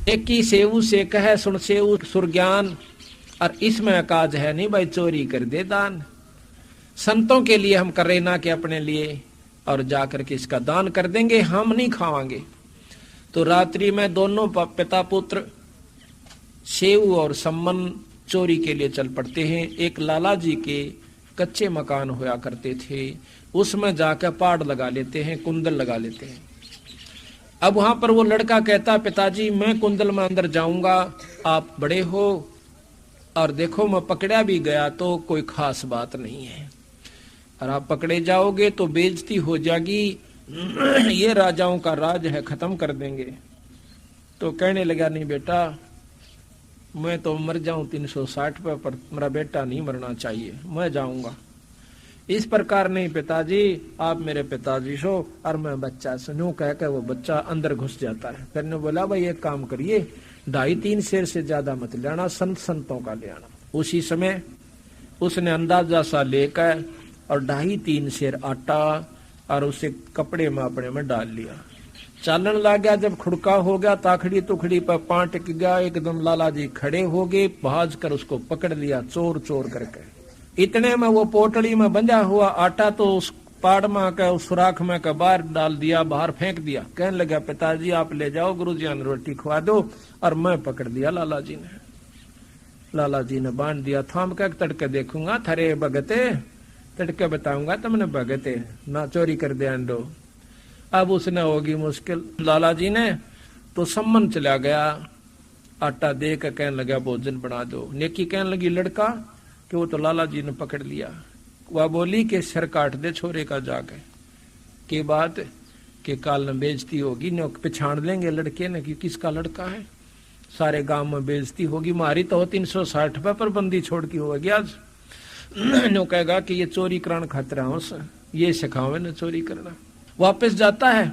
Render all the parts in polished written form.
एक ही सेऊ से कहे सुन सेऊ सुरज्ञान, और इसमें काज है नहीं भाई चोरी कर दे दान। संतों के लिए हम कर रहे ना कि अपने लिए, और जाकर के इसका दान कर देंगे, हम नहीं खावांगे। तो रात्रि में दोनों पिता पुत्र सेऊ और सम्मन चोरी के लिए चल पड़ते हैं। एक लाला जी के कच्चे मकान होया करते थे, उसमें जाकर पाड़ लगा लेते हैं, कुंडल लगा लेते हैं। अब वहां पर वो लड़का कहता, पिताजी मैं कुंडल में अंदर जाऊंगा, आप बड़े हो और देखो मैं पकड़ा भी गया तो कोई खास बात नहीं है, और आप पकड़े जाओगे तो बेइज्जती हो जाएगी, ये राजाओं का राज है, खत्म कर देंगे। तो कहने लगा, नहीं बेटा मैं तो मर जाऊं 360 पर मेरा बेटा नहीं मरना चाहिए, मैं जाऊंगा। इस प्रकार नहीं पिताजी, आप मेरे पिताजी सो और मैं बच्चा सुनूं, कह कर वो बच्चा अंदर घुस जाता है। फिर ने बोला, भाई एक काम करिए, 2.5-3 शेर से ज्यादा मत ले आना, संतों का ले आना। उसी समय उसने अंदाजा सा लेकर और 2.5-3 शेर आटा और उसे कपड़े में अपने में डाल लिया, चालन लग गया। जब खुड़का हो गया, ताखड़ी तुखड़ी पर पांव टिक गया, एकदम लाला जी खड़े हो गए, भाज कर उसको पकड़ लिया चोर चोर करके। इतने में वो पोटली में बंधा हुआ आटा तो उस पाड़ में का उस सुराख में का बाहर डाल दिया, बाहर फेंक दिया। कहने लगा, पिताजी आप ले जाओ, गुरुजी ने रोटी खवा दो। और मैं पकड़ दिया लाला जी ने। लाला जी ने बांध दिया, थाम कर तड़के देखूंगा थरे भगते, तड़के बताऊंगा तुमने भगते, ना चोरी कर दे अंडो। अब उसने होगी मुश्किल लाला जी ने, तो सम्मन चला गया, आटा दे कर कहने लगा भोजन बना दो। नेकी कहने लगी लड़का कि वो तो लाला जी ने पकड़ लिया। वह बोली कि सर काट दे छोरे का जाके, के बात के काल में बेइज्जती होगी, न पहचान लेंगे लड़के ने कि किसका लड़का है, सारे गांव में बेइज्जती होगी। मारी तो 360 पर बंदी छोड़ की होगी आज। नो कहेगा कि ये चोरी कराने खातिर हूं, ये सिखावे न चोरी करना। वापस जाता है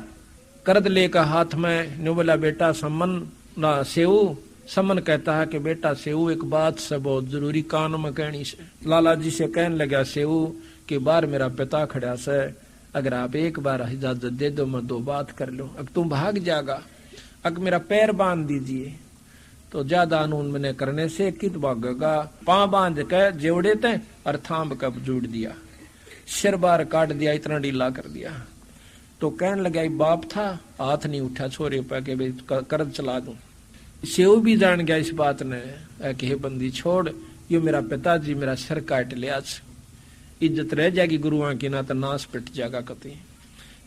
करद लेकर हाथ में, नो बोला बेटा सम्मन ना सेऊ। सम्मन कहता है कि बेटा सेऊ एक बात से बहुत जरूरी कान में कहनी से। लाला जी से कहने लगा सेऊ कि बार मेरा पिता खड़ा से, अगर आप एक बार इजाजत दे दो मैं 2 बात कर लूं। अगर तुम भाग जाएगा, अगर मेरा पैर बांध दीजिए तो ज्यादा अनून मैंने करने से कित भागेगा। पांव बांध के जेवड़े थे और थाम कब जोड़ दिया, सिर बार काट दिया, इतना ढीला कर दिया। तो कहने लगा बाप था, हाथ नहीं उठा छोरे पे के कर्ज चला दूं। सेऊ भी जान गया इस बात ने कि हे बंदी छोड़, यो मेरा पिताजी मेरा सिर काट लिया, इज्जत रह जाएगी गुरुआ की, ना तो नाश पिट जाएगा कति।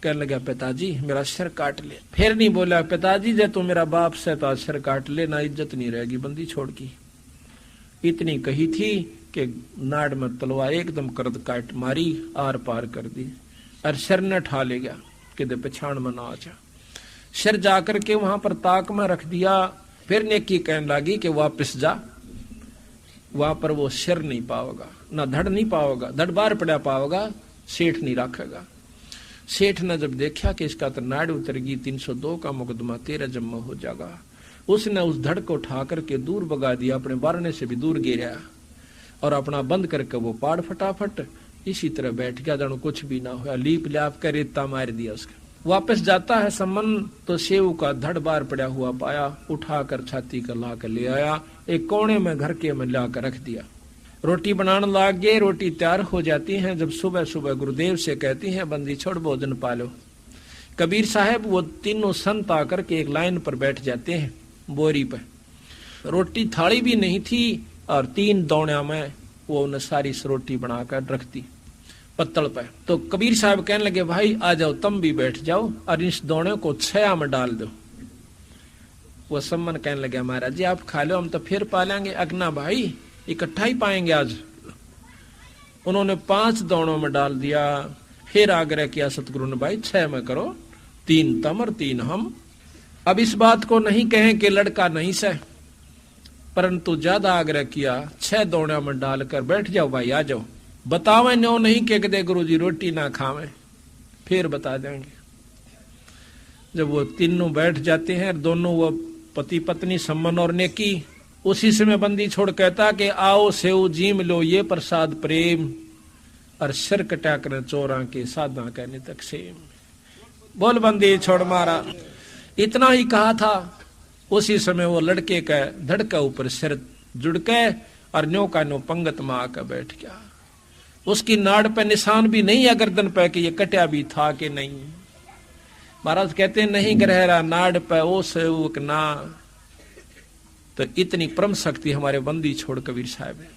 कहने लगा पिताजी मेरा सिर काट ले। फिर नहीं बोला पिताजी जे तू मेरा बाप से तो सिर काट ले, ना इज्जत नहीं रहेगी बंदी छोड़ की। इतनी कही थी कि नाड़ में तलवार एकदम करद काट मारी, आर पार कर दी और सिर ने ठा ले गया कि पछाण में ना आ जा। सिर जाकर के वहां पर ताक में रख दिया। फिर नेकी कहने लगी कि वापस जा, वहां पर वो सिर नहीं पाओगा, ना धड़ नहीं पाओगा, धड़ बार पड़ा पाओगा, सेठ नहीं रखेगा। सेठ ने जब देखा कि इसका तो नाड़ उतर गई, 302 का मुकदमा 13 जम्मा हो जाएगा, उसने उस धड़ को उठा करके दूर भगा दिया, अपने बारने से भी दूर गिरा और अपना बंद करके वो पाड़ फटाफट इसी तरह बैठ गया, जानो कुछ भी ना हुआ। लीप ल्याप कर रेता मार दिया उसका। वापस जाता है सम्मन तो सेव का धड़ बार पड़ा हुआ पाया, उठाकर छाती का ला कर ले आया, एक कोने में घर के में ला कर रख दिया। रोटी बनाने लग गए, रोटी तैयार हो जाती है। जब सुबह सुबह गुरुदेव से कहती हैं बंदी छोड़ भोजन पालो। कबीर साहब वो तीनों संत आकर के एक लाइन पर बैठ जाते हैं बोरी पर। रोटी थाली भी नहीं थी और 3 दौड़िया में वो उन्हें सारी रोटी बनाकर रख दी पत्तल पर। तो कबीर साहब कहने लगे भाई आ जाओ, तुम भी बैठ जाओ और इस दौड़े को छया में डाल दो। वो सम्मन कहने लगे महाराज जी आप खा लो, हम तो फिर पालेंगे। अगना भाई इकट्ठा ही पाएंगे आज। उन्होंने 5 दौड़ों में डाल दिया। फिर आग्रह किया सतगुरु ने भाई 6 में करो, 3 तुम और 3 हम। अब इस बात को नहीं कहें कि लड़का नहीं सह, परंतु ज्यादा आग्रह किया, 6 दौड़ों में डालकर बैठ जाओ भाई आ जाओ। बतावे नो नहीं के दे गुरु जी रोटी ना खावे, फिर बता देंगे। जब वो तीनों बैठ जाते हैं, दोनों वो पति पत्नी सम्मन और नेकी, उसी समय बंदी छोड़ कहता कि आओ सेव जीम लो ये प्रसाद प्रेम, और सिर कटा कर चोरा के साधा कहने तक सेम। बोल बंदी छोड़ मारा। इतना ही कहा था उसी समय वो लड़के का धड़ का ऊपर सिर जुड़ के और न्यो का न्यो पंगत में आकर बैठ गया। उसकी नाड़ पे निशान भी नहीं है गर्दन पे कि ये कटा भी था कि नहीं। महाराज कहते हैं नहीं ग्रहरा नाड़ पे ओ सेवक ना। तो इतनी परम शक्ति हमारे बंदी छोड़ कबीर साहब है।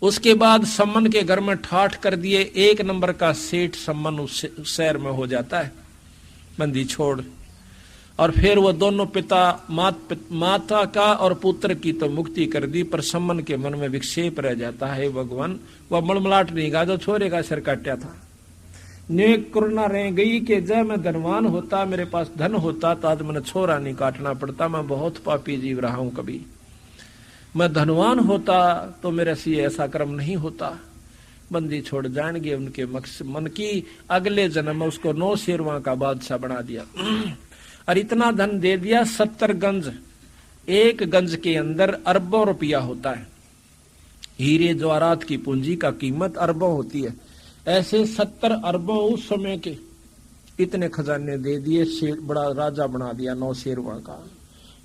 उसके बाद सम्मन के घर में ठाठ कर दिए, 1 नंबर का सेठ सम्मन उस शहर में हो जाता है बंदी छोड़। और फिर वो दोनों पिता माता का और पुत्र की तो मुक्ति कर दी, पर सम्मन के मन में विक्षेप रह जाता है। भगवान वह मलमलाट नहीं गा जो छोरे का सिर काटा था। नेक करुणा रह गई कि जब मैं धनवान होता, मेरे पास धन होता तो आज मैंने छोरा नहीं काटना पड़ता। मैं बहुत पापी जीव रहा हूं, कभी मैं धनवान होता तो मेरे से ऐसा कर्म नहीं होता। बंदी छोड़ जाएंगे उनके मन की, अगले जन्म में उसको 9 शेरवा का बादशाह बना दिया और इतना धन दे दिया। 70 गंज, 1 गंज के अंदर अरबों रुपया होता है। हीरे जवाहरात की पूंजी का कीमत अरबों होती है। ऐसे 70 अरबों उस समय के इतने खजाने दे दिए, बड़ा राजा बना दिया 9 शेरवा का।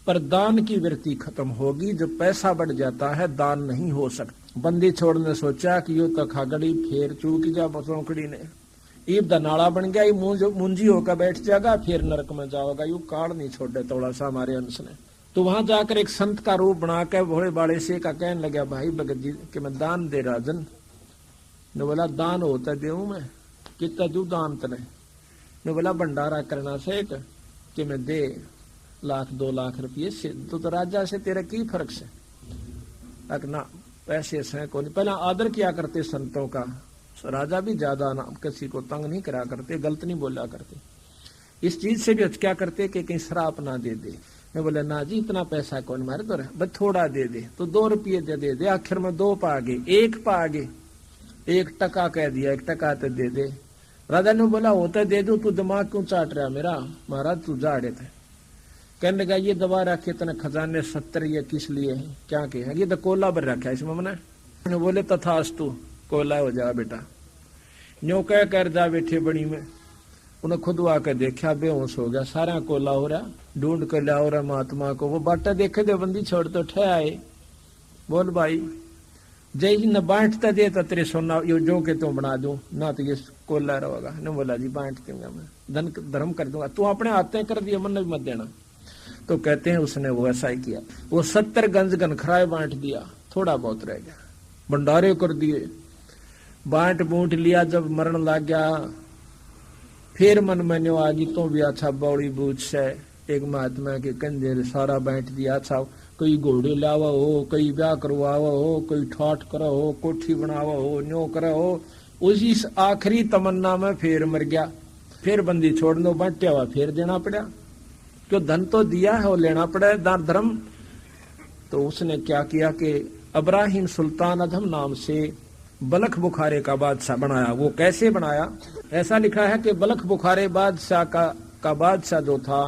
पर दान की वृत्ति खत्म होगी, जब पैसा बढ़ जाता है दान नहीं हो सकता। बंदी छोड़ ने सोचा कि यो तो खागड़ी फेर चूक जा बसौकड़ी ने, ईब दा नाला बन गया, मुंजी होकर बैठ जाएगा, फिर नरक में जाओगा। यू काड़ नहीं छोड़े थोड़ा सा हमारे अंश ने। तो वहां जाकर एक संत का रूप बना के भोले बाड़े से का कहने लगा, भाई भगत जी कि मैं दान दे राजन। ने बोला दान होता देऊ मैं, कितना दू दान तने। ने बोला भंडारा करना से कि मैं दे 1-2 लाख रुपये से। तो राजा से तेरा की फर्क से? ना पैसे से को नहीं। पहला आदर किया करते संतों का, राजा भी ज्यादा ना किसी को तंग नहीं करा करते, गलत नहीं बोला करते। इस चीज से भी क्या करते कि कहीं शराब ना दे दे। मैं बोले ना जी इतना पैसा कौन मारे, तो बस थोड़ा दे दे। तो 2 रुपये दे दे। आखिर में 2 पा आगे, 1 पा आगे, 1 टका कह दिया, 1 टका तो दे दे। राजा ने बोला होता दे दो, तू दिमाग क्यों चाट रहा मेरा? महाराज तू जाड़े थे। कहने लगा ये दबा रखे इतने खजाने 70 ये किस लिए है, क्या के है? ये तो कोला भर रखा है इसमें मैंने। बोले तथास्तु, कोला हो जा बेटा। न्यो कह कर जा बैठे बड़ी में। उन्हें खुद आकर देखा, बेहोश हो गया, सारा कोला हो रहा। ढूंढ कर लिया हो रहा महात्मा को। वो बाटा देखे दे, बंदी छोड़ तो ठे आए। बोल भाई जय जी न बांटता दे तो तेरे सोना यो जो के तू बना दूं, ना तो ये कोला रहेगा। ने बोला जी बांट दूंगा मैं, धन धर्म कर दूंगा, तू अपने हाथ कर दिया, मन भी मत देना। तो कहते हैं उसने वो ऐसा ही किया। वो 70 गंज गनखराए बांट दिया, थोड़ा बहुत रह गया। भंडारे कर दिए, बांट बूंट लिया। जब मरण लग गया फिर मन में न्यो आ गई तो भी अच्छा बौड़ी बूझ से एक महात्मा के कंधे सारा बांट दिया। अच्छा कोई घोड़े लावा हो, कोई ब्याह करवावा हो, कोई ठाठ करा हो, कोठी बनावा हो, न्यो करा हो। उसी आखिरी तमन्ना में फिर मर गया। फिर बंदी छोड़ दो, बांटा हुआ फिर देना पड़ा, क्यों धन तो दिया है वो लेना पड़ा दान धर्म। तो उसने क्या किया कि इब्राहिम सुल्तान अधम नाम से बलख बुखारे का बादशाह बनाया। वो कैसे बनाया? ऐसा लिखा है कि बलख बुखारे बादशाह का बादशाह जो था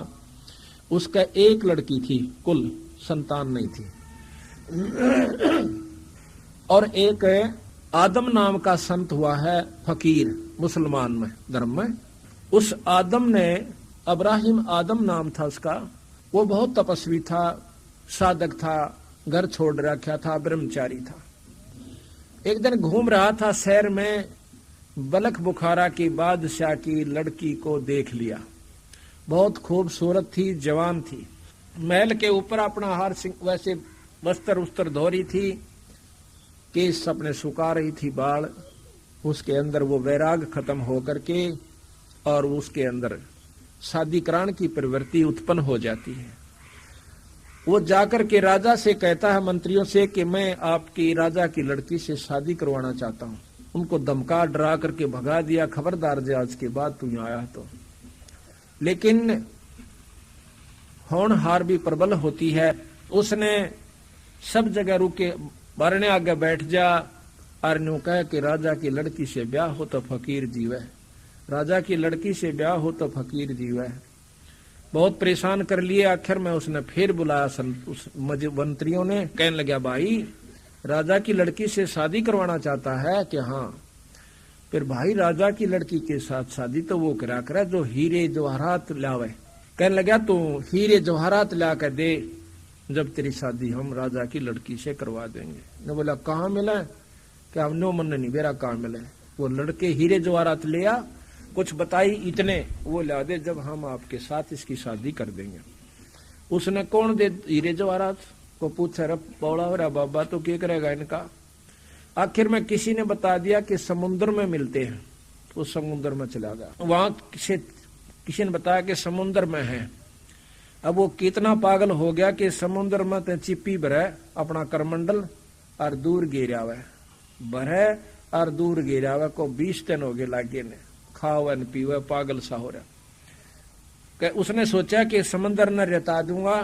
उसका 1 लड़की थी, कुल संतान नहीं थी। और एक आदम नाम का संत हुआ है फकीर मुसलमान में धर्म में। उस आदम ने, इब्राहिम आदम नाम था उसका, वो बहुत तपस्वी था, साधक था, घर छोड़ रखा था, ब्रह्मचारी था। एक दिन घूम रहा था शहर में, बलख बुखारा की बादशाह की लड़की को देख लिया। बहुत खूबसूरत थी, जवान थी। महल के ऊपर अपना हार वैसे वस्त्र उस्त्र धो रही थी, केस अपने सुखा रही थी, बाल। उसके अंदर वो वैराग खत्म होकर के और उसके अंदर शादी कराने की प्रवृत्ति उत्पन्न हो जाती है। वो जाकर के राजा से कहता है, मंत्रियों से, कि मैं आपकी राजा की लड़की से शादी करवाना चाहता हूँ। उनको धमका डरा करके भगा दिया, खबरदार जे आज के बाद तू यहाँ आया तो। लेकिन होनहार भी प्रबल होती है। उसने सब जगह रुके, बारने आगे बैठ जा और न्यू कह कि राजा की लड़की से ब्याह हो तो फकीर जीवे, राजा की लड़की से ब्याह हो तो फकीर जीवे। बहुत परेशान कर लिए। आखिर में उसने फिर बुलाया उस मंत्रियों ने। कहने लगा, भाई राजा की लड़की से शादी करवाना चाहता है कि हाँ? फिर भाई राजा की लड़की के साथ शादी तो वो करा जो हीरे जवाहरात लावे, कहने लगा तू हीरे जवाहरात ला कर दे, जब तेरी शादी हम राजा की लड़की से करवा देंगे। ने बोला कहाँ मिला है? क्या हम नो मन नहीं बेरा कहाँ मिला है? वो लड़के हीरे जवाहरात ले आ, कुछ बताई इतने वो ला दे, जब हम आपके साथ इसकी शादी कर देंगे। उसने कौन दे हीरे जवाहरात को पूछा, रे पौड़ा हो रहा बाबा तो क्या करेगा इनका? आखिर में किसी ने बता दिया कि समुद्र में मिलते हैं, तो समुद्र में चला गया। वहां किसी ने बताया कि समुद्र में है। अब वो कितना पागल हो गया कि समुद्र में तो चिप्पी भरे अपना करमंडल और दूर गिरा हुआ भरे और दूर गिरा हुआ को 20 दिन हो गए लागे ने, खावा न पीवा पागल सा हो रहा। उसने सोचा कि समंदर न रहता दूंगा,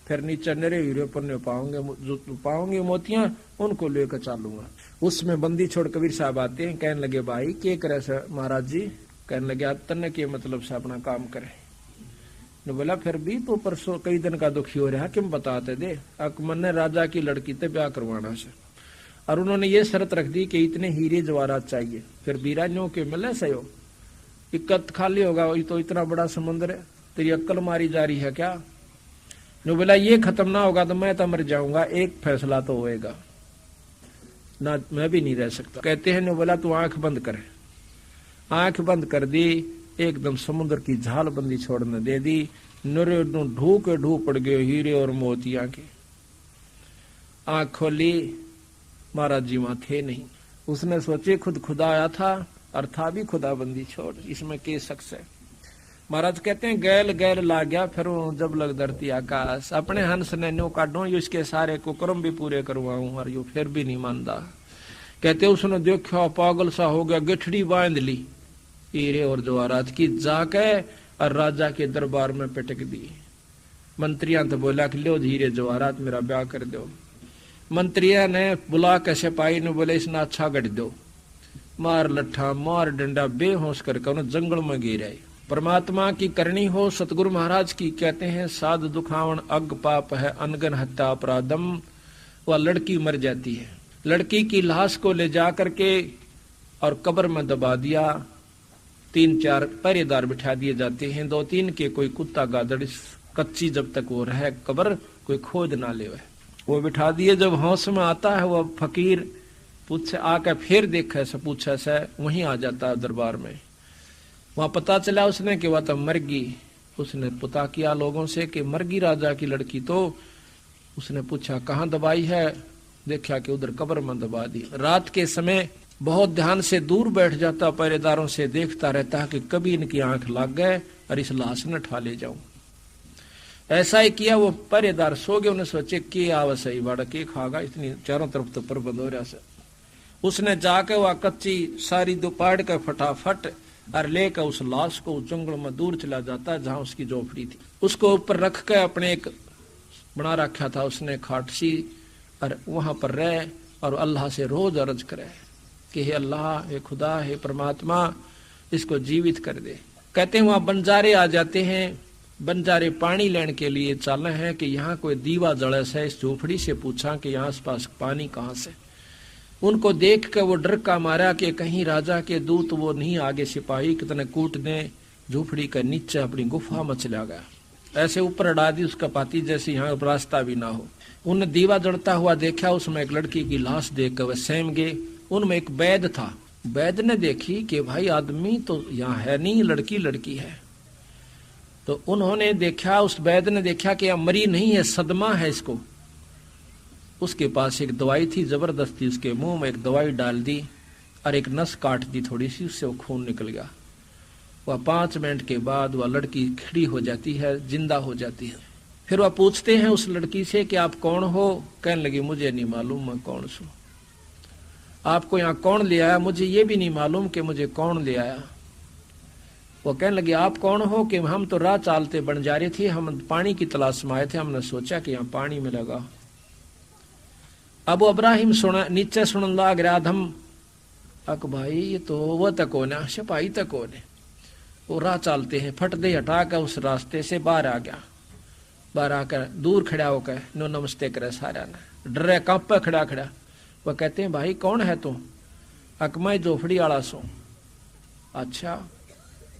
फिर नीचे नरे हीरे पर पाऊंगे मोतियां, उनको लेकर चलूंगा। उसमें बंदी छोड़ कबीर साहब आते हैं, कहने लगे भाई क्या करे सर महाराज जी? कहने लगे तन्ने के मतलब से अपना काम करे। ने बोला फिर भी तो परसों कई दिन का दुखी हो रहा, किम बताते दे? अकमन ने राजा की लड़की से ब्याह करवाना से, और उन्होंने ये शर्त रख दी कि इतने हीरे जवाहरात चाहिए। फिर बीरानियों के मिले सयो, इक्कत खाली होगा, तो इतना बड़ा समुद्र है, तेरी अक्ल मारी जा रही है क्या? ने बोला ये खत्म ना होगा तो मैं तो मर जाऊंगा, एक फैसला तो होएगा ना, मैं भी नहीं रह सकता। कहते हैं ने बोला तू आंख बंद कर। आंख बंद कर दी, एकदम समुद्र की झाल बंदी छोड़ने दे दी, नरे ढू पड़ गए हीरे और मोतिया के। आंख खोली, महाराज जी वहां थे नहीं। उसने सोचे खुद खुदा आया था और था भी खुदा बंदी छोड़, इसमें के शख्स है। महाराज कहते हैं गैल गैल ला गया, फिर जब लग धरती आकाश, अपने हंस ने न्यू काटो, यो इसके सारे कुकर्म भी पूरे करवाऊं, और यो फिर भी नहीं मानता। कहते उसने देखा पागल सा हो गया, गिठड़ी बांध ली हीरे और जवाहरात की, जाके और राजा के दरबार में पटक दी। मंत्रिया तो बोला कि लो हीरे जवाहरात मेरा ब्याह कर दो। मंत्रिया ने बुला के सिपाही ने बोले इसने अच्छा गढ़ दो, मार लट्ठा मार डंडा बेहोश करके उन्हें जंगल में गिराए। परमात्मा की करनी हो सतगुरु महाराज की, कहते हैं साध दुखावन अग पाप है अनगन हत्या अपराधम। वह लड़की मर जाती है, लड़की की लाश को ले जा करके और कब्र में दबा दिया। 3-4 पहरेदार बिठा दिए जाते हैं, 2-3 के कोई कुत्ता गादड़ कच्ची जब तक वो रहे कब्र कोई खोद ना ले, वो बिठा दिए। जब होश में आता है वह फकीर पूछे आकर फिर देखे से पूछे से वहीं आ जाता है दरबार में। वहां पता चला उसने कि वह तो मर गई। उसने पता किया लोगों से कि मर गई राजा की लड़की, तो उसने पूछा कहाँ दबाई है, देखा कि उधर कब्र में दबा दी। रात के समय बहुत ध्यान से दूर बैठ जाता, पहरेदारों से देखता रहता कि कभी इनकी आंख लग गए और इस लाश न ठा ले जाऊं। ऐसा ही किया, वो पहरेदार सो गए। उन्हें सोचे कि आवश्य ही बड़ा के खागा, इतनी चारों तरफ तो प्रबंध हो रहा से। उसने जाके वह कच्ची सारी दोपहर का फटाफट और लेकर उस लाश को उस जंगल में दूर चला जाता जहां उसकी झोपड़ी थी। उसको ऊपर रख के अपने एक बना रखा था उसने खाट सी, और वहां पर रहे और अल्लाह से रोज अर्ज करे कि हे अल्लाह, हे खुदा, हे परमात्मा, इसको जीवित कर दे। कहते हैं वहां बंजारे आ जाते हैं। बंजारे पानी लेने के लिए चले हैं कि यहाँ कोई दीवा जड़े से। इस झोपड़ी से पूछा कि यहाँ आस-पास पानी कहाँ से। उनको देख कर वो डर का मारा कि कहीं राजा के दूत वो नहीं आगे सिपाही कितने कूट दें। झोपड़ी के नीचे अपनी गुफा में चला गया, ऐसे ऊपर अड़ा दी उसका पाती जैसे यहाँ रास्ता भी ना हो। उन्हें दीवा जड़ता हुआ देखा, उसमें एक लड़की की लाश देख कर वह सहम गए। उनमें एक वैद्य था। वैद्य ने देखी कि भाई आदमी तो यहाँ है नहीं, लड़की लड़की है। तो उन्होंने देखा, उस वैद्य ने देखा कि यह मरी नहीं है, सदमा है इसको। उसके पास एक दवाई थी, जबरदस्ती उसके मुंह में एक दवाई डाल दी और एक नस काट दी थोड़ी सी, उससे वो खून निकल गया। वह 5 मिनट के बाद वह लड़की खड़ी हो जाती है, जिंदा हो जाती है। फिर वह पूछते हैं उस लड़की से कि आप कौन हो? कहने लगी मुझे नहीं मालूम मैं कौन हूं। आपको यहाँ कौन ले आया? मुझे ये भी नहीं मालूम कि मुझे कौन ले आया। वो कहने लगे आप कौन हो? कि हम तो राह चालते बंजारे थे, हम पानी की तलाश में आए थे, हमने सोचा कि यहाँ पानी मिलेगा। अब अब्राहिम सुना, नीचे सुन लाग रहा धम, अक भाई ये तो वो तक होना सिपाही तक होने। वो राह चालते हैं, फट दे हटा कर उस रास्ते से बाहर आ गया। बाहर आकर दूर खड़ा होकर नो नमस्ते करे सारा ने, डरे कांपे खड़ा खड़ा। वह कहते हैं भाई कौन है तू? अक मैं झोपड़ी आला सो। अच्छा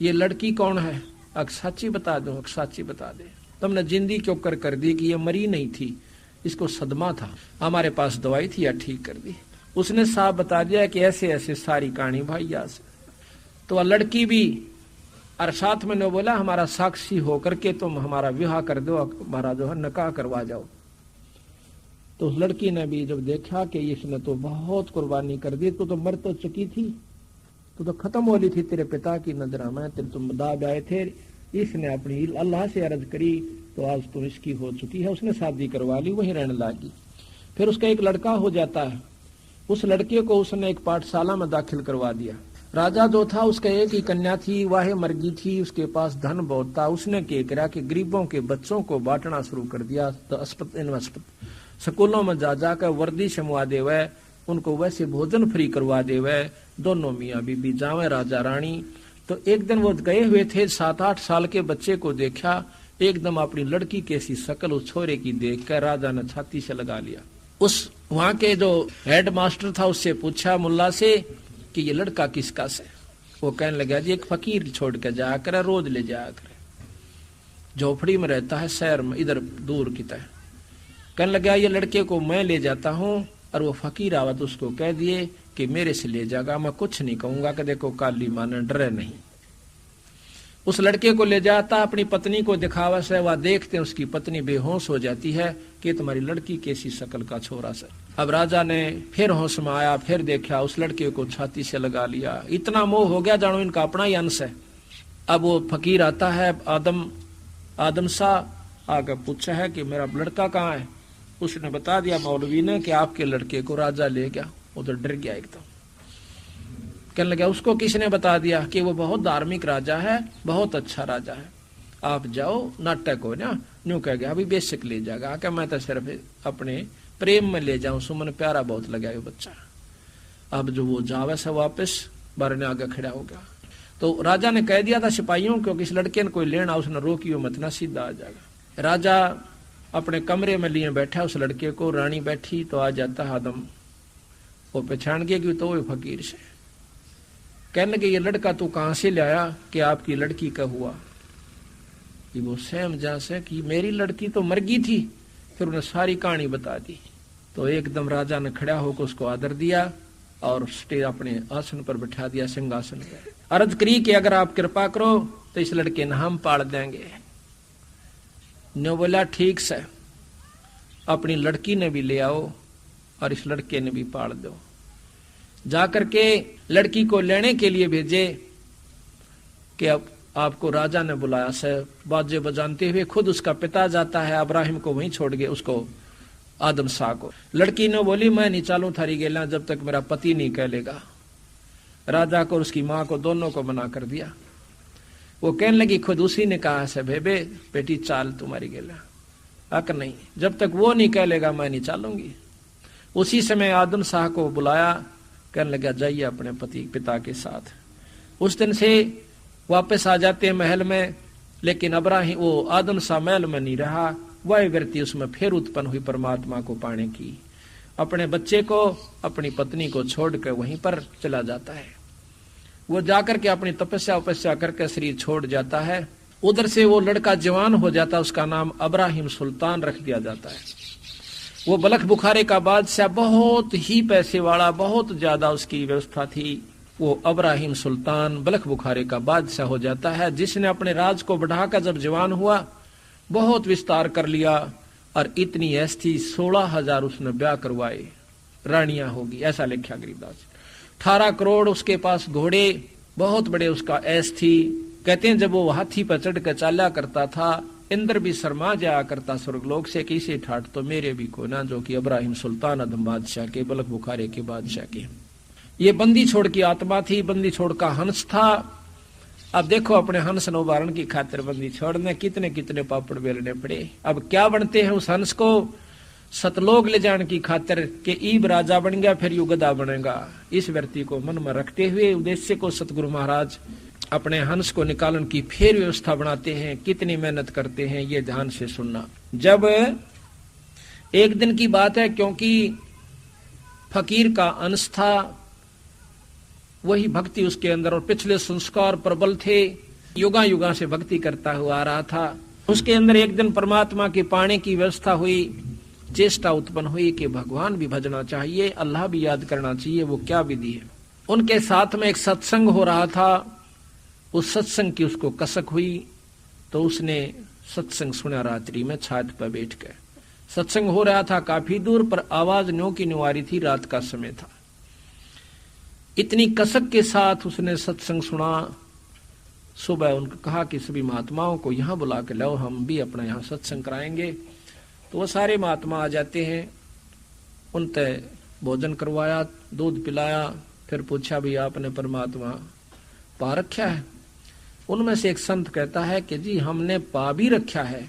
ये लड़की कौन है? साची बता दो, साची बता दे, तुमने जिंदी क्यों कर दी कि ये मरी नहीं थी, इसको सदमा था, हमारे पास दवाई थी या ठीक कर दी। उसने साफ बता दिया कि ऐसे ऐसे सारी कहानी भैया से। तो वह लड़की भी और साथ में ने बोला हमारा साक्षी होकर के तुम हमारा विवाह कर दो, हमारा जो है निकाह करवा जाओ। तो उस लड़की ने भी जब देखा कि इसने तो बहुत कुर्बानी कर दी, तो मर तो चुकी थी, तो खत्म हो ली थी तेरे पिता की नजर में, तेरे तुम दाब आए थे, इसने अपनी अल्लाह से अर्ज करी तो आज तो इसकी हो चुकी है, उसने शादी करवा ली, वहीं रहने लगी। फिर उसका एक लड़का हो जाता है, उस लड़के को उसने एक पाठशाला में दाखिल करवा दिया। राजा जो था उसका एक ही कन्या थी, वह मर गई थी, उसके पास धन बहुत था। उसने क्या करा कि गरीबों के बच्चों को बांटना शुरू कर दिया। तो स्कूलों में जा जाकर वर्दी शमवा देवे, उनको वैसे भोजन फ्री करवा देवे, दोनों मियाँ बीबी जावे राजा रानी। तो एक दिन वो गए हुए थे, 7-8 साल के बच्चे को देखा, एकदम अपनी लड़की कैसी शकल उस छोरे की देखकर राजा ने छाती से लगा लिया। उस वहां के जो हेड मास्टर था उससे पूछा मुल्ला से कि ये लड़का किसका से? वो कहने लगा जी एक फकीर छोड़ के जाया करे, रोज ले जाया करे, झोपड़ी में रहता है शहर में, इधर दूर की तरह। कहने लगा ये लड़के को मैं ले जाता हूँ, और वो फकीर आवा तो उसको कह दिए कि मेरे से ले जाएगा, मैं कुछ नहीं कहूंगा, कि देखो काली माने डरे नहीं। उस लड़के को ले जाता, अपनी पत्नी को दिखावा से, वह देखते उसकी पत्नी बेहोश हो जाती है कि तुम्हारी लड़की कैसी शक्ल का छोरा से। अब राजा ने फिर होश में आया, फिर देखा, उस लड़के को छाती से लगा लिया। इतना मोह हो गया जानो इनका अपना ही अंश है। अब वो फकीर आता है, आदम शाह आकर पूछा है कि मेरा लड़का कहाँ है? उसने बता दिया मौलवी ने कि आपके लड़के को राजा ले गया। वो तो डर गया एकदम, कहने लगा उसको किसने बता दिया कि वो बहुत धार्मिक राजा है, बहुत अच्छा राजा है, आप जाओ नाटक हो ना। न्यू कह गया अभी बेशक ले जाएगा, क्या मैं तो सिर्फ अपने प्रेम में ले जाऊं, सुमन प्यारा बहुत लगा ये बच्चा। अब जो वो जावे से वापस बारने आगे खड़ा हो गया। तो राजा ने कह दिया था सिपाहियों को कि इस लड़के ने कोई लेना, उसने रोकियो मत ना, सीधा आ जाएगा। राजा अपने कमरे में लिए बैठा उस लड़के को, रानी बैठी तो आ जाता आदम, वो पहचान गया कि तो वो फकीर से। कहने लगे ये लड़का तू कहां से लाया कि आपकी लड़की का हुआ? कि वो सहम जा से कि मेरी लड़की तो मर गई थी। फिर उन्हें सारी कहानी बता दी। तो एकदम राजा ने खड़ा होकर उसको आदर दिया और स्टेज अपने आसन पर बैठा दिया, सिंहासन पर। अर्ज करी कि अगर आप कृपा करो तो इस लड़के ने हम पाल देंगे। ने बोला ठीक से, अपनी लड़की ने भी ले आओ और इस लड़के ने भी पाल दो। जाकर के लड़की को लेने के लिए भेजे कि अब आपको राजा ने बुलाया से, बाजे बजानते हुए खुद उसका पिता जाता है, इब्राहिम को वहीं छोड़ गए, उसको आदम शाह को। लड़की ने बोली मैं नहीं चालू थारी गेला जब तक मेरा पति नहीं कह लेगा। राजा को और उसकी माँ को दोनों को मना कर दिया। वो कहने लगी खुद उसी ने कहा से बेबे बेटी चाल तुम्हारी गेला, हक नहीं, जब तक वो नहीं कह लेगा मैं नहीं चालूंगी। उसी समय आदम शाह को बुलाया, कहने लगा जाइए अपने पति पिता के साथ। उस दिन से वापस आ जाते हैं महल में, लेकिन इब्राहिम वो आदम शाह महल में नहीं रहा, वह व्यक्ति उसमें फिर उत्पन्न हुई परमात्मा को पाने की। अपने बच्चे को अपनी पत्नी को छोड़कर वहीं पर चला जाता है। वो जाकर के अपनी तपस्या करके शरीर छोड़ जाता है। उधर से वो लड़का जवान हो जाता, उसका नाम इब्राहिम सुल्तान रख दिया जाता है। वो बलख बुखारे का बादशाह, बहुत ही पैसे वाला, बहुत ज्यादा उसकी व्यवस्था थी। वो इब्राहिम सुल्तान बलख बुखारे का बादशाह हो जाता है, जिसने अपने राज को बढ़ाकर जब जवान हुआ बहुत विस्तार कर लिया और इतनी ऐश थी 16,000 उसने ब्याह करवाए, रानियां होगी, ऐसा लिखा गरीबदास। 18 करोड़ उसके पास घोड़े, बहुत बड़े उसका ऐश थी। कहते हैं जब वो हाथी पर चढ़ कर चाला करता था, इंद्र भी शर्मा जाया करता स्वर्गलोक से कि इसे ठाट तो मेरे भी को ना, जो कि इब्राहिम सुल्तान अदम बादशाह के, बलख बुखारे के बादशाह के। ये बंदी छोड़ की आत्मा थी, बंदी छोड़ का हंस था। अब देखो अपने हंस नौबारण की खातिर बंदी छोड़ने कितने कितने पापड़ बेलने पड़े। अब क्या बनते हैं उस हंस को? सतलोक ले जाने की खातिर के ईब राजा बन गया, फिर यू गधा बनेगा। इस व्यक्ति को मन में रखते हुए उद्देश्य को सतगुरु महाराज अपने हंस को निकालन की फिर व्यवस्था बनाते हैं। कितनी मेहनत करते हैं ये ध्यान से सुनना। जब एक दिन की बात है, क्योंकि फकीर का अंश था, वही भक्ति उसके अंदर और पिछले संस्कार प्रबल थे, युगा युगा से भक्ति करता हुआ आ रहा था। उसके अंदर एक दिन परमात्मा की पाने की व्यवस्था हुई, चेष्टा उत्पन्न हुई कि भगवान भी भजना चाहिए, अल्लाह भी याद करना चाहिए। वो क्या विधि है? उनके साथ में एक सत्संग हो रहा था, उस सत्संग की उसको कसक हुई, तो उसने सत्संग सुना रात्रि में छात पर बैठ कर। सत्संग हो रहा था काफी दूर, पर आवाज न्यो की न्यो आ रही थी, रात का समय था। इतनी कसक के साथ उसने सत्संग सुना। सुबह उनको कहा कि सभी महात्माओं को यहाँ बुला के लाओ, हम भी अपना यहाँ सत्संग कराएंगे। तो वो सारे महात्मा आ जाते हैं, उन तय भोजन करवाया, दूध पिलाया, फिर पूछा भी आपने परमात्मा पा रखा है? उनमें से एक संत कहता है कि जी हमने पा भी रखा है।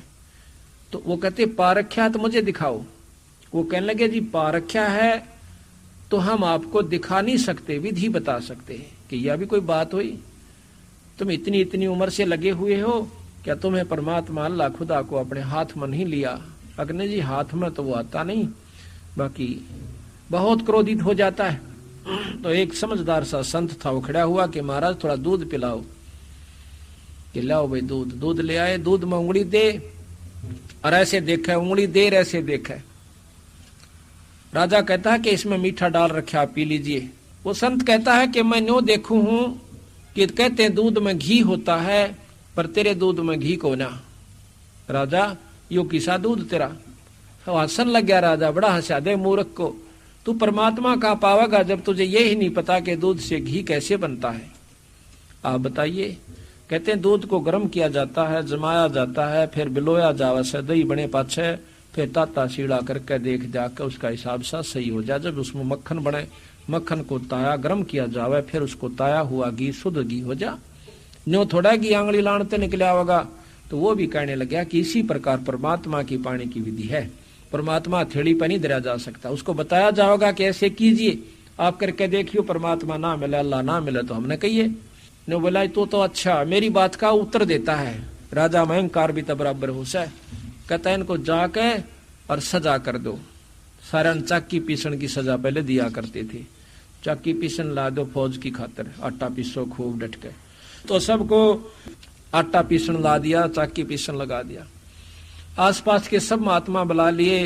तो वो कहते पा रखा है तो मुझे दिखाओ। वो कहने लगे जी पा रखा है तो हम आपको दिखा नहीं सकते, विधि बता सकते हैं। कि यह भी कोई बात हुई? तुम इतनी इतनी उम्र से लगे हुए हो, क्या तुम्हें परमात्मा अल्लाह खुदा को अपने हाथ में नहीं लिया? अग्नि जी हाथ में तो वो आता नहीं, बाकी बहुत क्रोधित हो जाता है। तो एक समझदार सा संत था, वो खड़ा हुआ कि महाराज थोड़ा दूध पिलाओ। कि लाओ भाई दूध। दूध ले आए, दूध में उंगली दे और ऐसे देखा, उंगली देर ऐसे देखा। राजा कहता है कि इसमें मीठा डाल रखा, आप पी लीजिए। वो संत कहता है कि मैं न्यो देखू हूं कि कहते हैं दूध में घी होता है, पर तेरे दूध में घी को ना। राजा यो किसा दूध तेरा? हंसन लग गया राजा, बड़ा हंसा दे मूर्ख को। तू परमात्मा कहाँ पावेगा जब तुझे ये ही नहीं पता कि दूध से घी कैसे बनता है? आप बताइए। कहते हैं दूध को गर्म किया जाता है, जमाया जाता है, फिर बिलोया जावे से दही बने पाछे, फिर ताता सीड़ा करके देख जाकर उसका हिसाब सा सही हो जाए। जब उसमें मक्खन बने, मक्खन को ताया गर्म किया जावे, फिर उसको ताया हुआ घी शुद्ध घी हो जा। न्यो थोड़ा घी आंगली लाणते निकला होगा। तो वो भी कहने लगा कि इसी प्रकार परमात्मा की पाने की विधि है। परमात्मा थैली पर नहीं धरा जा सकता, उसको बताया जाएगा कि ऐसे कीजिए, आप करके देखियो, परमात्मा ना मिले, अल्लाह ना मिले तो हमने कहिए। ने बोला तो अच्छा, मेरी बात का उत्तर देता है। राजा में अहंकार भी तो बराबर हो से। कहता है इनको जाके और सजा कर दो। सारे चाकी पीसन की सजा पहले दिया करते थे। चाकी पीसन ला दो फौज की खातिर, आटा पीसो खूब डट के। तो सबको आटा पीसन ला दिया, चाकी पीसन लगा दिया। आसपास के सब महात्मा बुला लिए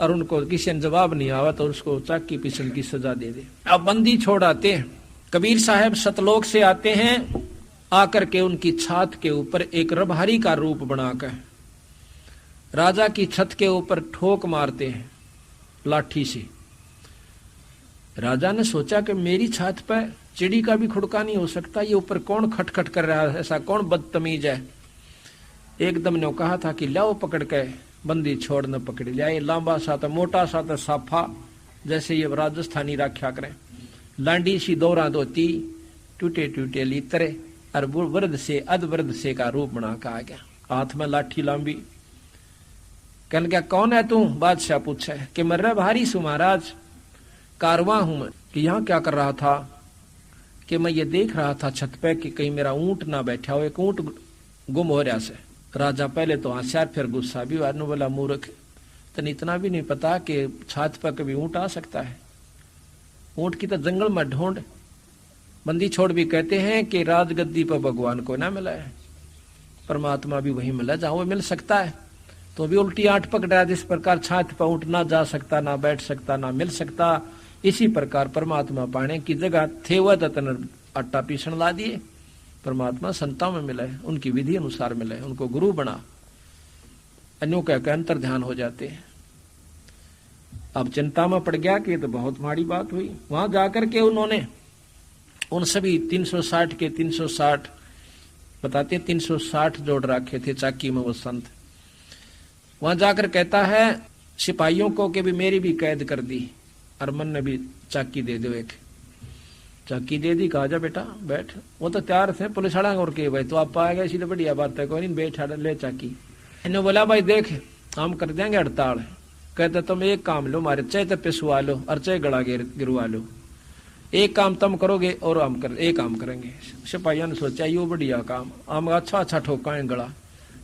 और उनको किसी ने जवाब नहीं आवा तो उसको चाकी पीसन की सजा दे दे। अब बंदी छोड़ आते हैं। कबीर साहब सतलोक से आते हैं, आकर के उनकी छत के ऊपर एक रबहारी का रूप बनाकर राजा की छत के ऊपर ठोक मारते हैं लाठी से। राजा ने सोचा कि मेरी छत पर चिड़ी का भी खुड़का नहीं हो सकता, ये ऊपर कौन खटखट कर रहा है, ऐसा कौन बदतमीज है। एकदम ने कहा था कि लाओ पकड़ के, बंदी छोड़ न पकड़ लिया। लंबा सा था, मोटा सा था, साफा जैसे ये राजस्थानी रखा करें, लांडी सी दौरा धोती, टूटे टूटे लीतरे और वृद्ध से अध वृद्ध से का रूप बना के आ गया, हाथ में लाठी लंबी। कहने क्या कौन है तू? बादशाह पूछे कि मैं रबहारी सु महाराज, कारवां हूं मैं। कि यहाँ क्या कर रहा था? कि मैं ये देख रहा था छत पे कि कहीं मेरा ऊंट ना बैठा हो, एक ऊंट गुम हो रहा से। राजा पहले तो होशियार, फिर गुस्सा भी। वारनु बोला मूर्ख, तन इतना भी नहीं पता कि छत पर कभी ऊंट आ सकता है? ऊंट की तो जंगल में ढूंढ। बंदी छोड़ भी कहते हैं कि राजगद्दी पर भगवान को ना मिला है, परमात्मा भी वही मिला जहां वो मिल सकता है। तो भी उल्टी आंट पकड़ा, जिस प्रकार छात पर ऊंट ना जा सकता, ना बैठ सकता, ना मिल सकता, इसी प्रकार परमात्मा पाने की जगह थे वह तन आटा पीसन ला दिए। परमात्मा संतां में मिला है, उनकी विधि अनुसार मिला है, उनको गुरु बना, अन्यों के अंतर ध्यान हो जाते हैं। अब चिंता में पड़ गया कि ये तो बहुत माड़ी बात हुई। वहां जाकर के उन्होंने उन सभी 360 के 360 बताते 360 जोड़ रखे थे चाकी में वो संत। वहां जाकर कहता है सिपाहियों को कि भी मेरी भी कैद कर दी और मन ने भी चाकी दे दो, एक चाकी दे दी। कहा जा बेटा बैठ। वो तो तैयार थे पुलिस वाला और के भाई तो आप आ गए, सीधे बढ़िया बात है, कोई नहीं बैठ ले चाकी। इन्होंने बोला भाई देख हम कर देंगे हड़ताल। कहते तुम एक काम लो मारे, चाहे तो पिसवा लो और चाहे गला गिरवा लो, एक काम तुम करोगे और हम कर एक काम करेंगे। सिपाहियों ने सोचा यो बढ़िया काम, हम अच्छा अच्छा ठोका गला।